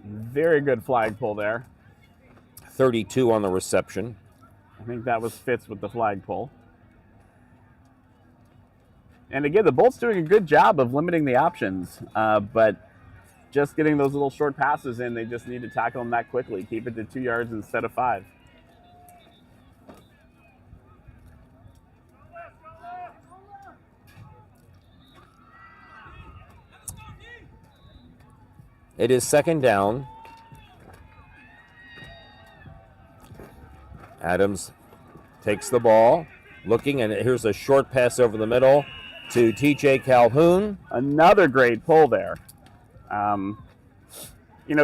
A: Very good flag pull there.
C: 32 on the reception.
A: I think that was Fitz with the flag pull. And again, the Bolts doing a good job of limiting the options, but just getting those little short passes in, they just need to tackle them that quickly. Keep it to 2 yards instead of 5.
C: It is second down. Adams takes the ball, looking, and here's a short pass over the middle to TJ Calhoun.
A: Another great pull there.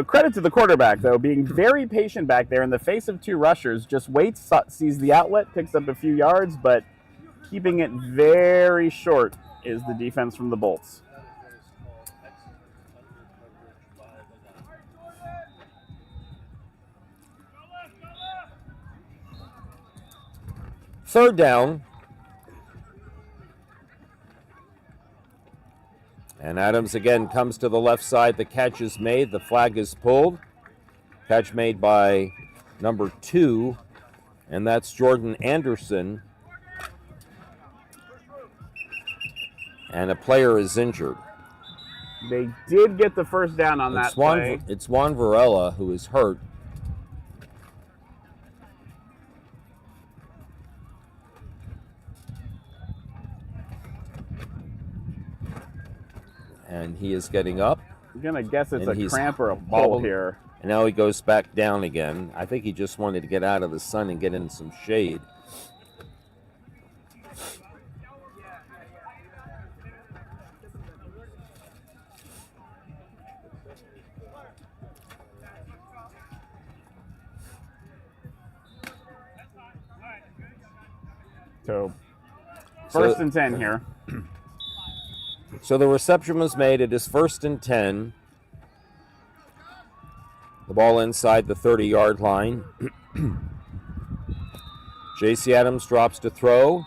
A: Credit to the quarterback, though, being very patient back there in the face of two rushers. Just waits, sees the outlet, picks up a few yards, but keeping it very short is the defense from the Bolts.
C: Third down. And Adams again comes to the left side. The catch is made. The flag is pulled. Catch made by number 2, and that's Jordan Anderson. And a player is injured.
A: They did get the first down on that play.
C: It's Juan Varela who is hurt. And he is getting up.
A: I'm going to guess it's a cramp or a pull here.
C: And now he goes back down again. I think he just wanted to get out of the sun and get in some shade.
A: So, first and 10 here.
C: So the reception was made. It is first and 10. The ball inside the 30-yard line. J.C. Adams drops to throw.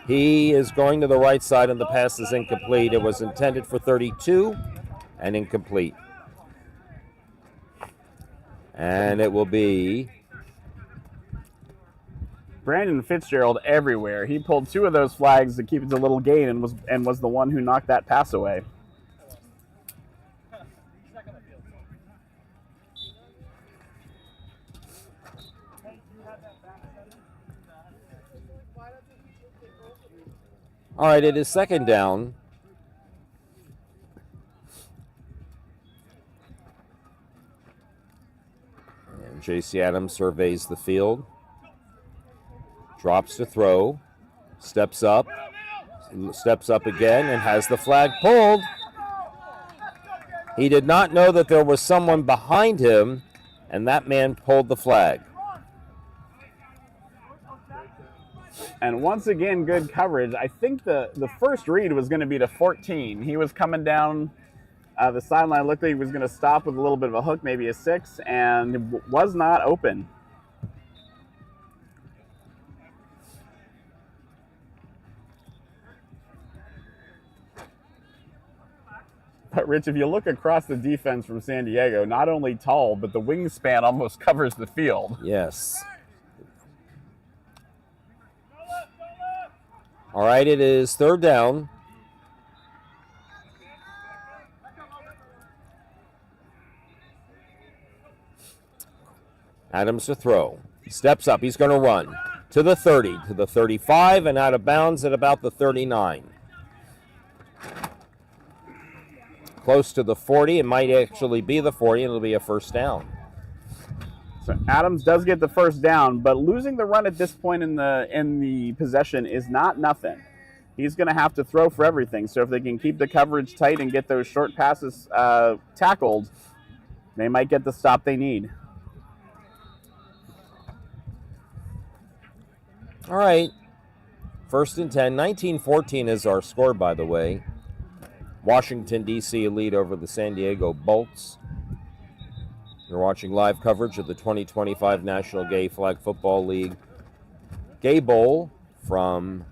C: He is going to the right side, and the pass is incomplete. It was intended for 32 and incomplete. And it will be
A: Brandon Fitzgerald everywhere. He pulled 2 of those flags to keep it to a little gain and was the one who knocked that pass away.
C: all right. It is second down. And J.C. Adams surveys the field. Drops to throw, steps up again, and has the flag pulled. He did not know that there was someone behind him, and that man pulled the flag.
A: And once again, good coverage. I think the first read was going to be to 14. He was coming down the sideline. Looked like he was going to stop with a little bit of a hook, maybe a 6, and was not open. But Rich, if you look across the defense from San Diego, not only tall, but the wingspan almost covers the field.
C: Yes. All right, it is third down. Adams to throw. Steps up. He's going to run to the 30, to the 35, and out of bounds at about the 39. Close to the 40. It might actually be the 40, and it'll be a first down.
A: So Adams does get the first down, but losing the run at this point in the possession is not nothing. He's going to have to throw for everything. So if they can keep the coverage tight and get those short passes tackled, they might get the stop they need.
C: All right. First and 10. 19-14 is our score, by the way. Washington, D.C. lead over the San Diego Bolts. You're watching live coverage of the 2025 National Gay Flag Football League Gay Bowl from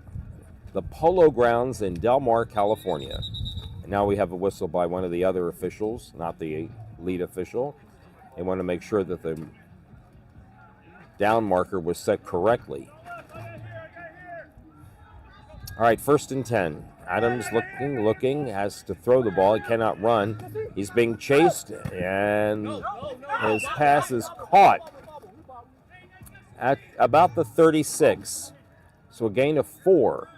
C: the Polo Grounds in Del Mar, California. And now we have a whistle by one of the other officials, not the lead official. They want to make sure that the down marker was set correctly. All right, first and 10. Adams looking, has to throw the ball. He cannot run. He's being chased, and his pass is caught at about the 36. So a gain of 4.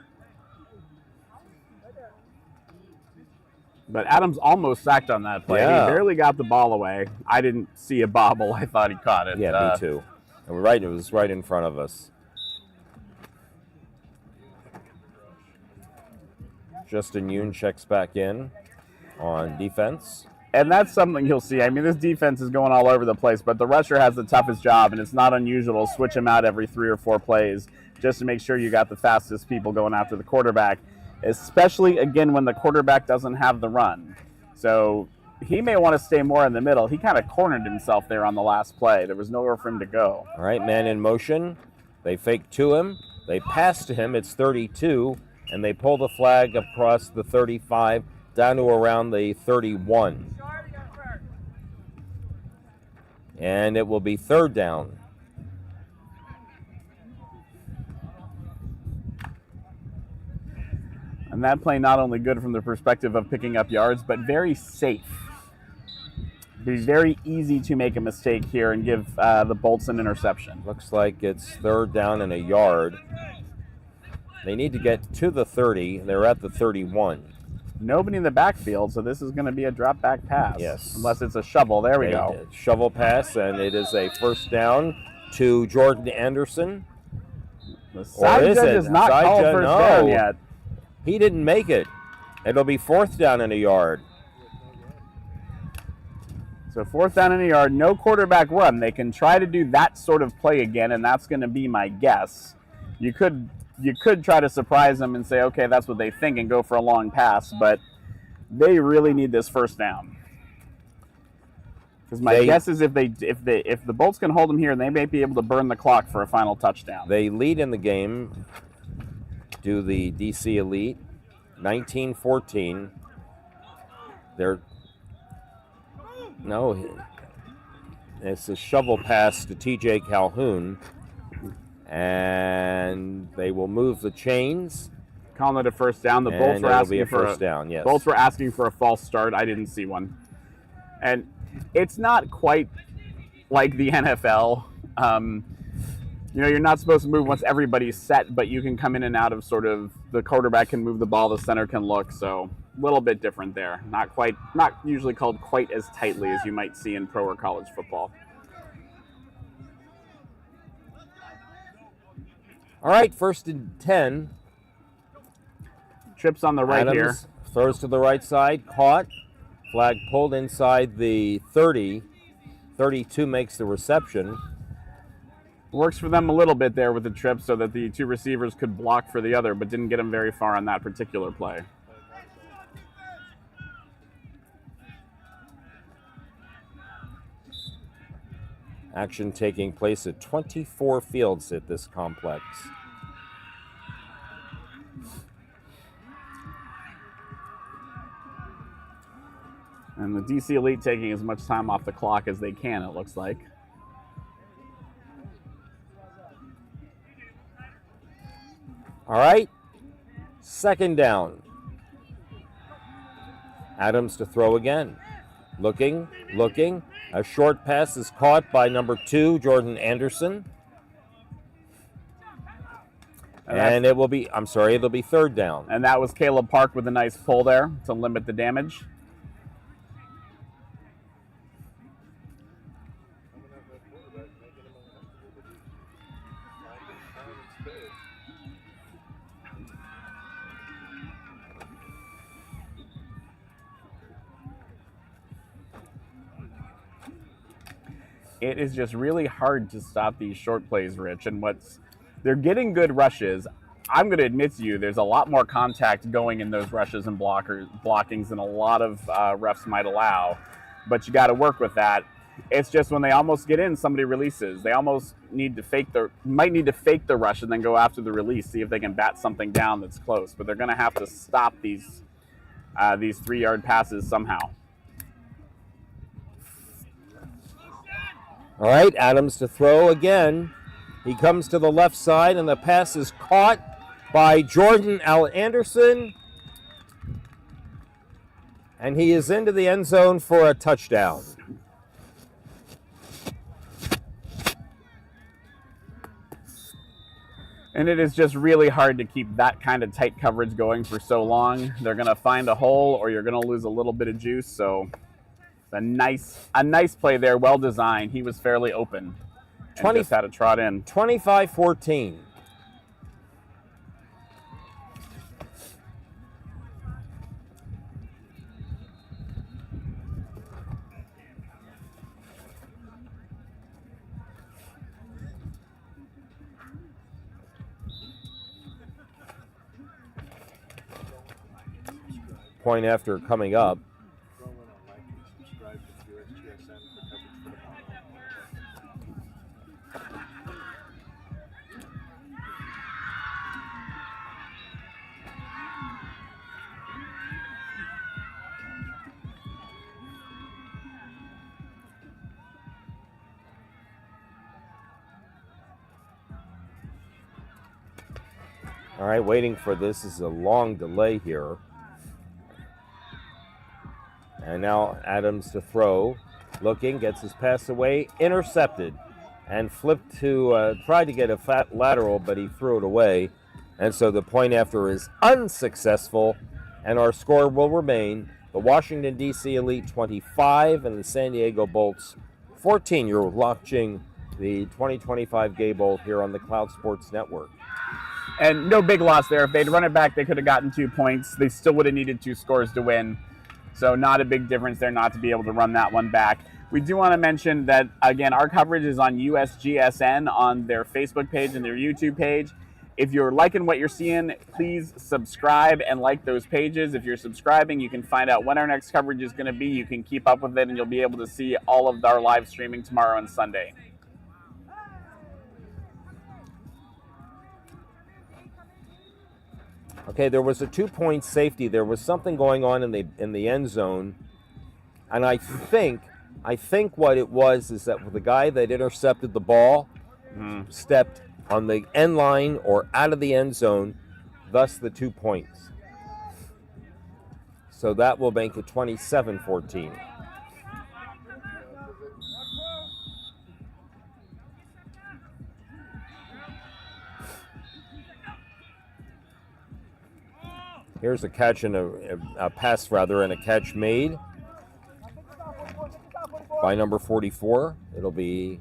A: But Adams almost sacked on that play.
C: Yeah.
A: He barely got the ball away. I didn't see a bobble. I thought he caught it.
C: Yeah, me too. And it was right in front of us. Justin Yoon checks back in on defense.
A: And that's something you'll see. I mean, this defense is going all over the place, but the rusher has the toughest job, and it's not unusual to switch him out every 3 or 4 plays just to make sure you got the fastest people going after the quarterback, especially, again, when the quarterback doesn't have the run. So he may want to stay more in the middle. He kind of cornered himself there on the last play. There was nowhere for him to go.
C: All right, man in motion. They fake to him. They pass to him. It's 32, and they pull the flag across the 35 down to around the 31. And it will be 3rd down.
A: And that play not only good from the perspective of picking up yards, but very safe. It'd be very easy to make a mistake here and give the Bolts an interception.
C: Looks like it's 3rd down and a yard. They need to get to the 30. They're at the 31.
A: Nobody in the backfield, so this is going to be a drop back pass.
C: Yes.
A: Unless it's a shovel. There we go.
C: Did. Shovel pass, and it is a 1st down to Jordan Anderson.
A: The side judge is not called first down yet.
C: He didn't make it. It'll be 4th down and a yard.
A: So 4th down and a yard, no quarterback run. They can try to do that sort of play again, and that's going to be my guess. You could try to surprise them and say, okay, that's what they think, and go for a long pass, but they really need this 1st down. Because my guess is if the Bolts can hold them here, they may be able to burn the clock for a final touchdown.
C: They lead in the game. Do the DC Elite 19-14. It's a shovel pass to TJ Calhoun. And they will move the chains.
A: Calling it a 1st down. The Bolts were asking for a
C: 1st down. Yes.
A: Bolts were asking for a false start. I didn't see one. And it's not quite like the NFL. You're not supposed to move once everybody's set, but you can come in and out of sort of the quarterback can move the ball, the center can look. So a little bit different there. Not usually called quite as tightly as you might see in pro or college football.
C: All right, 1st and 10.
A: Trips on the right
C: Adams
A: here.
C: Throws to the right side, caught. Flag pulled inside the 30. 32 makes the reception.
A: Works for them a little bit there with the trip so that the 2 receivers could block for the other, but didn't get them very far on that particular play.
C: Action taking place at 24 fields at this complex.
A: And the DC Elite taking as much time off the clock as they can, it looks like.
C: All right, 2nd down. Adams to throw again. Looking. A short pass is caught by number 2, Jordan Anderson. And it'll be 3rd down.
A: And that was Caleb Park with a nice pull there to limit the damage. It is just really hard to stop these short plays, Rich. And they're getting good rushes. I'm going to admit to you, there's a lot more contact going in those rushes and blockings than a lot of refs might allow. But you got to work with that. It's just when they almost get in, somebody releases. They almost might need to fake the rush and then go after the release, see if they can bat something down that's close. But they're going to have to stop these 3-yard passes somehow.
C: All right, Adams to throw again. He comes to the left side, and the pass is caught by Jordan Anderson. And he is into the end zone for a touchdown.
A: And it is just really hard to keep that kind of tight coverage going for so long. They're going to find a hole or you're going to lose a little bit of juice. So a nice play there, well designed. He was fairly open and just had to trot in.
C: 25-14. Point after coming up.
B: Throw in on like and subscribe to USGSN for coverage for tomorrow.
C: All right, waiting for this. This is a long delay here. And now Adams to throw. Looking, gets his pass away, intercepted, and flipped to try to get a fat lateral, but he threw it away. And so the point after is unsuccessful, and our score will remain the Washington, D.C. Elite 25 and the San Diego Bolts 14. You're watching the 2025 Gay Bowl here on the Cloud Sports Network.
A: And no big loss there. If they'd run it back, they could have gotten 2 points. They still would have needed 2 scores to win. So not a big difference there not to be able to run that one back. We do want to mention that, again, our coverage is on USGSN on their Facebook page and their YouTube page. If you're liking what you're seeing, please subscribe and like those pages. If you're subscribing, you can find out when our next coverage is going to be. You can keep up with it, and you'll be able to see all of our live streaming tomorrow and Sunday.
C: Okay, there was a 2-point safety. There was something going on in the end zone, and I think what it was is that the guy that intercepted the ball stepped on the end line or out of the end zone, thus the 2 points. So that will make it 27-14. Here's a catch and a pass, rather, and a catch made by number 44. It'll be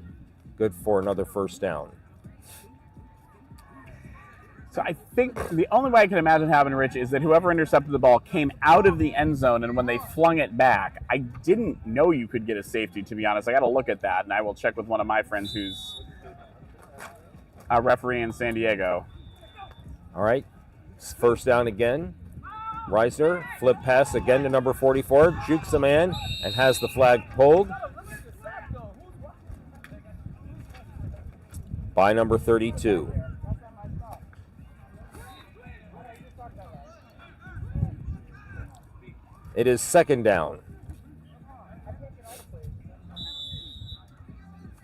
C: good for another first down.
A: So I think the only way I can imagine happening, Rich, is that whoever intercepted the ball came out of the end zone, and when they flung it back, I didn't know you could get a safety, to be honest. I got to look at that, and I will check with one of my friends who's a referee in San Diego.
C: All right, first down again. Reisner, flip pass again to number 44, jukes a man and has the flag pulled by number 32. It is second down.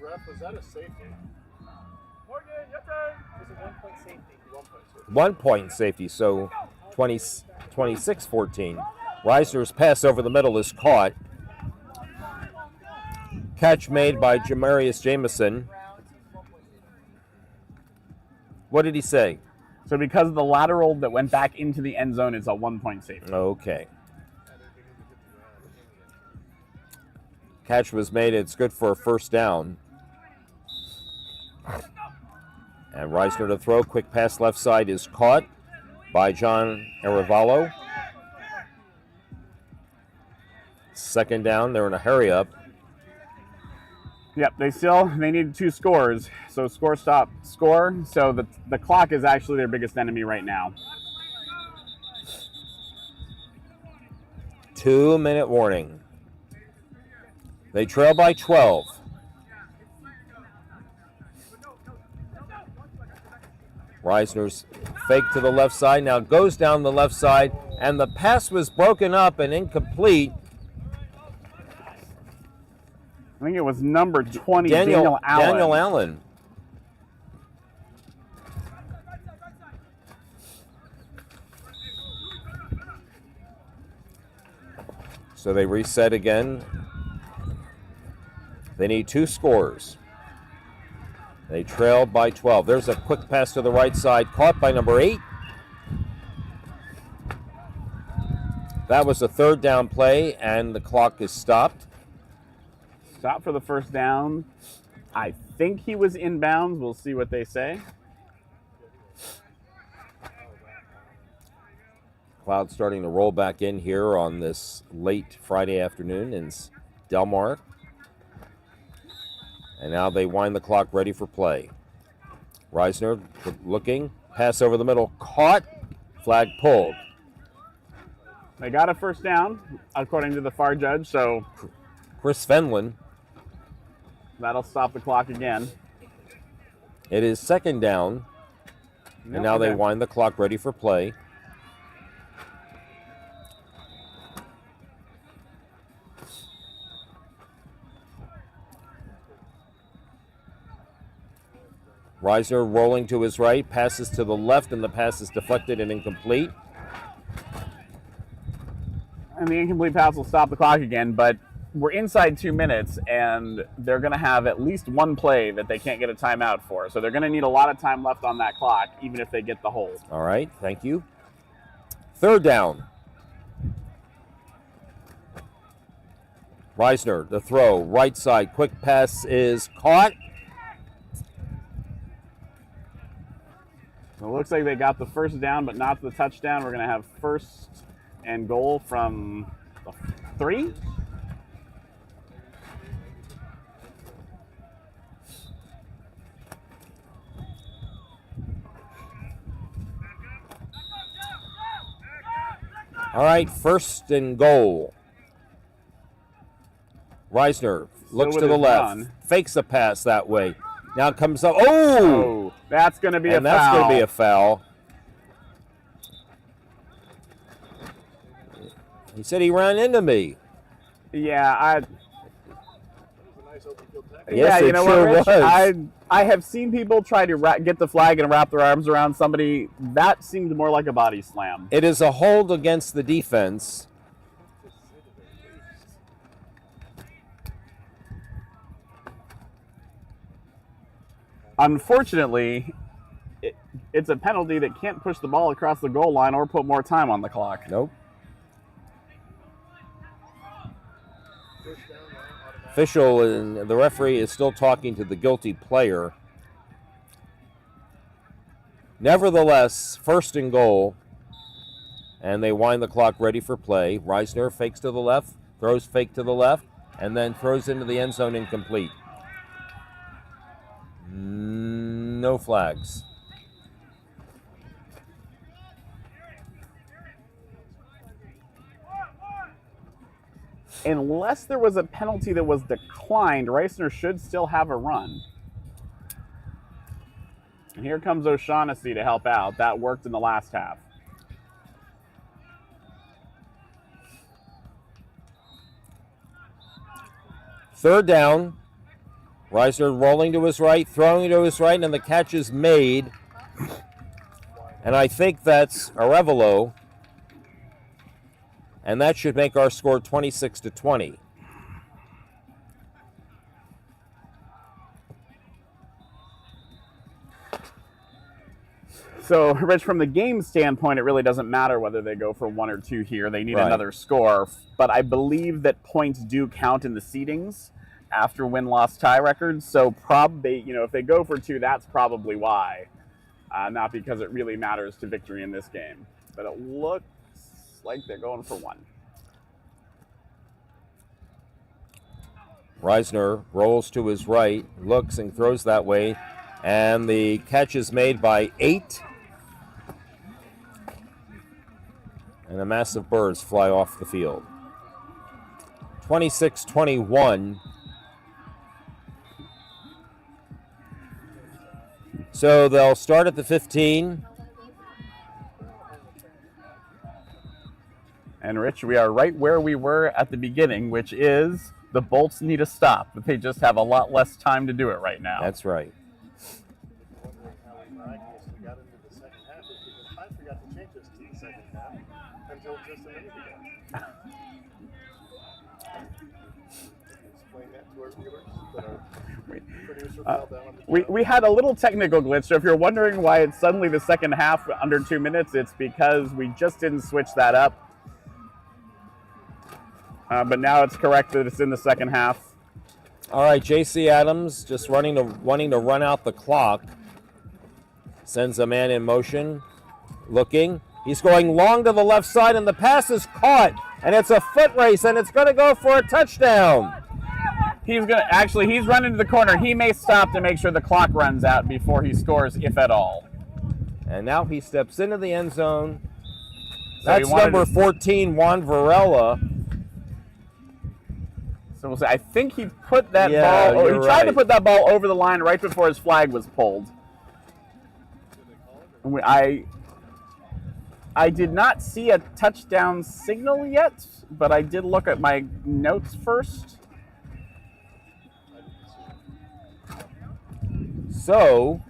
B: Ref, was that a safety? Morgan, your turn. It was a 1-point safety. 1-point safety.
C: 1-point safety, so 26-14. Reisner's pass over the middle is caught. Catch made by Jamarius Jameson. What did he say?
A: So because of the lateral that went back into the end zone, it's a 1-point safety.
C: Okay. Catch was made. It's good for a first down. And Reisner to throw. Quick pass left side is caught by John Arevalo. Second down. They're in a hurry up.
A: Yep, they need 2 scores. So score, stop, score. So the clock is actually their biggest enemy right now.
C: 2-minute warning. They trail by 12. Reisner's fake to the left side, now goes down the left side, and the pass was broken up and incomplete.
A: I think it was number 20, Daniel Allen.
C: Daniel Allen. So they reset again. They need 2 scores. They trailed by 12. There's a quick pass to the right side, caught by number 8. That was a third down play, and the clock is stopped.
A: Stop for the first down. I think he was inbounds. We'll see what they say.
C: Cloud starting to roll back in here on this late Friday afternoon in Del Mar. And now they wind the clock ready for play. Reisner looking, pass over the middle, caught, flag pulled.
A: They got a first down, according to the FAR judge, so
C: Chris Fenlon.
A: That'll stop the clock again.
C: It is second down, and now they wind the clock ready for play. Reisner rolling to his right, passes to the left, and the pass is deflected and incomplete.
A: And the incomplete pass will stop the clock again, but we're inside 2 minutes, and they're going to have at least one play that they can't get a timeout for. So they're going to need a lot of time left on that clock, even if they get the hold.
C: All right, thank you. Third down. Reisner, the throw, right side, quick pass is caught.
A: So it looks like they got the first down, but not the touchdown. We're going to have first and goal from the 3.
C: All right, first and goal. Reisner looks to the left, fakes a pass that way. Now comes up. Oh!
A: That's going to be a foul.
C: And that's going to be a foul. He said he ran into me.
A: Yeah,
C: Yes,
A: you
C: it
A: know
C: sure
A: what, Rich?
C: was.
A: I have seen people try to get the flag and wrap their arms around somebody. That seemed more like a body slam.
C: It is a hold against the defense.
A: Unfortunately, it's a penalty that can't push the ball across the goal line or put more time on the clock.
C: Nope. Official and the referee is still talking to the guilty player. Nevertheless, first and goal, and they wind the clock ready for play. Reisner fakes to the left, throws fake to the left, and then throws into the end zone incomplete. No flags.
A: Unless there was a penalty that was declined, Reisner should still have a run. And here comes O'Shaughnessy to help out. That worked in the last half.
C: Third down. Reisner rolling to his right, throwing to his right, and the catch is made. And I think that's Arevalo. And that should make our score 26-20.
A: So, Rich, from the game standpoint, it really doesn't matter whether they go for 1 or 2 here. They need another score. But I believe that points do count in the seedings after win-loss tie records. So, probably, if they go for 2, that's probably why. Not because it really matters to victory in this game. But it looks like they're going for 1.
C: Reisner rolls to his right, looks and throws that way, and the catch is made by 8. And a mass of birds fly off the field. 26-21. So they'll start at the 15.
A: And Rich, we are right where we were at the beginning, which is the Bolts need a stop, but they just have a lot less time to do it right now.
C: That's right.
B: Wondering how we miraculously got into the second half is because I forgot to change us to the second half until just a minute ago. Explain that to our viewers that are pretty producer fell down on the
A: We had a little technical glitch, so if you're wondering why it's suddenly the second half under 2 minutes, it's because we just didn't switch that up. But now it's correct that it's in the second half.
C: All right, J.C. Adams just wanting to run out the clock. Sends a man in motion, looking. He's going long to the left side, and the pass is caught. And it's a foot race, and it's going to go for a touchdown.
A: He's running to the corner. He may stop to make sure the clock runs out before he scores, if at all.
C: And now he steps into the end zone.
A: So
C: That's number 14, Juan Varela.
A: So we'll say, I think he put that
C: Yeah,
A: ball. He
C: you're
A: tried to
C: right.
A: put that ball over the line right before his flag was pulled. I did not see a touchdown signal yet, but I did look at my notes first.
C: So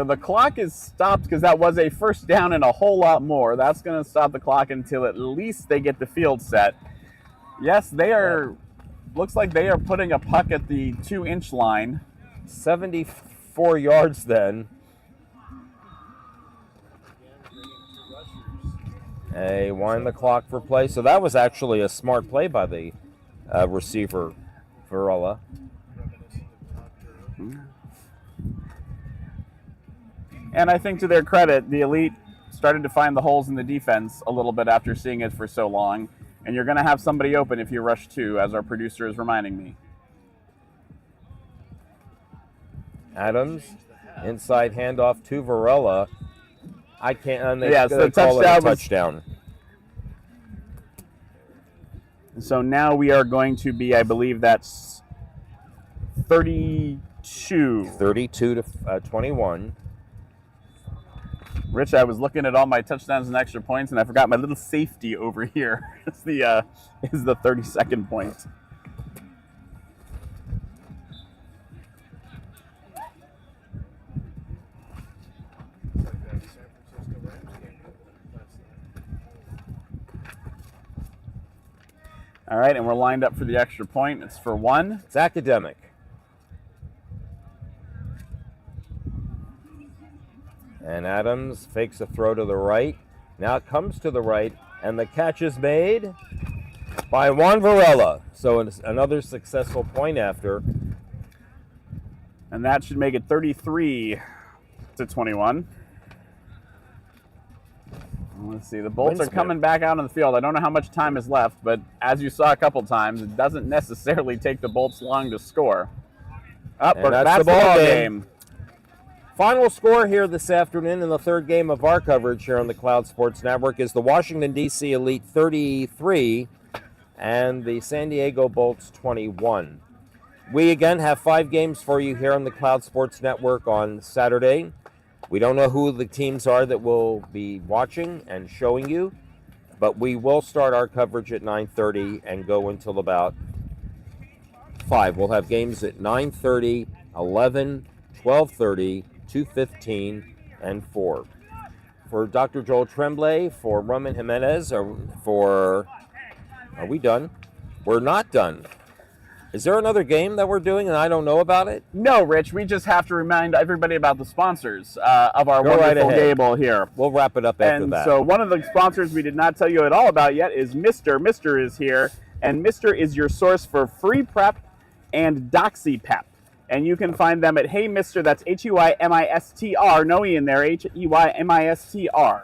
A: the clock is stopped because that was a first down and a whole lot more. That's going to stop the clock until at least they get the field set. Yes, they are. Looks like they are putting a puck at the 2-inch line.
C: 74 yards then. They wind the clock for play. So that was actually a smart play by the receiver, Varela.
A: And I think to their credit, the Elite started to find the holes in the defense a little bit after seeing it for so long. And you're going to have somebody open if you rush 2, as our producer is reminding me.
C: Adams, inside handoff to Varela. I can't. And they
A: the
C: call it a
A: touchdown was-
C: touchdown.
A: So now we are going to be, I believe that's 32.
C: 32 to 21.
A: Rich, I was looking at all my touchdowns and extra points, and I forgot my little safety over here. It's the 32nd point. All right, and we're lined up for the extra point. It's for 1.
C: It's academic. And Adams fakes a throw to the right. Now it comes to the right, and the catch is made by Juan Varela. So it's another successful point after.
A: And that should make it 33 to 21. Let's see, the Bolts are coming back out on the field. I don't know how much time is left, but as you saw a couple times, it doesn't necessarily take the Bolts long to score. But that's the ball game.
C: Final score here this afternoon in the third game of our coverage here on the Cloud Sports Network is the Washington, D.C. Elite 33 and the San Diego Bolts 21. We again have 5 games for you here on the Cloud Sports Network on Saturday. We don't know who the teams are that will be watching and showing you, but we will start our coverage at 9:30 and go until about 5. We'll have games at 9:30, 11, 12:30, 2:15, and 4. For Dr. Joel Tremblay, for Roman Jimenez, are we done? We're not done. Is there another game that we're doing and I don't know about it?
A: No, Rich. We just have to remind everybody about the sponsors of our wonderful Gable here.
C: We'll wrap it up after
A: and
C: that.
A: So one of the sponsors we did not tell you at all about yet is Mr. Mr. is here, and Mr. is your source for free prep and Doxy Pep. And you can find them at Hey Mister, that's Heymistr, no E in there, Heymistr.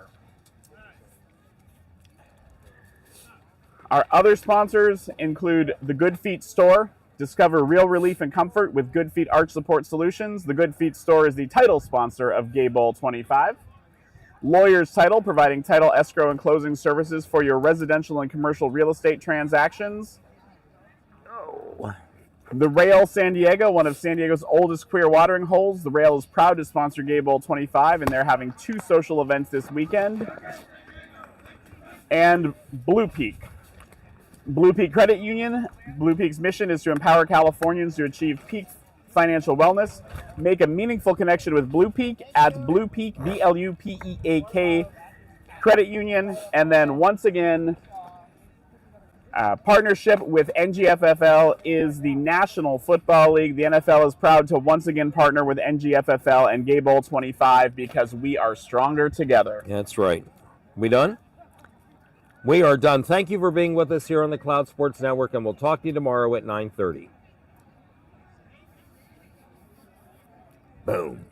A: Our other sponsors include the Good Feet Store. Discover real relief and comfort with Good Feet Arch Support Solutions. The Good Feet Store is the title sponsor of Gay Bowl 25. Lawyers Title, providing title, escrow, and closing services for your residential and commercial real estate transactions. The Rail San Diego, one of San Diego's oldest queer watering holes. The Rail is proud to sponsor Gay Bowl 25, and they're having 2 social events this weekend. And Blue Peak. Blue Peak Credit Union. Blue Peak's mission is to empower Californians to achieve peak financial wellness. Make a meaningful connection with Blue Peak at Blue Peak, BLUPEAK, Credit Union, and then once again, partnership with NGFFL is the National Football League. The NFL is proud to once again partner with NGFFL and Gay Bowl 25 because we are stronger together.
C: That's right. We done? We are done. Thank you for being with us here on the Cloud Sports Network, and we'll talk to you tomorrow at 9:30. Boom.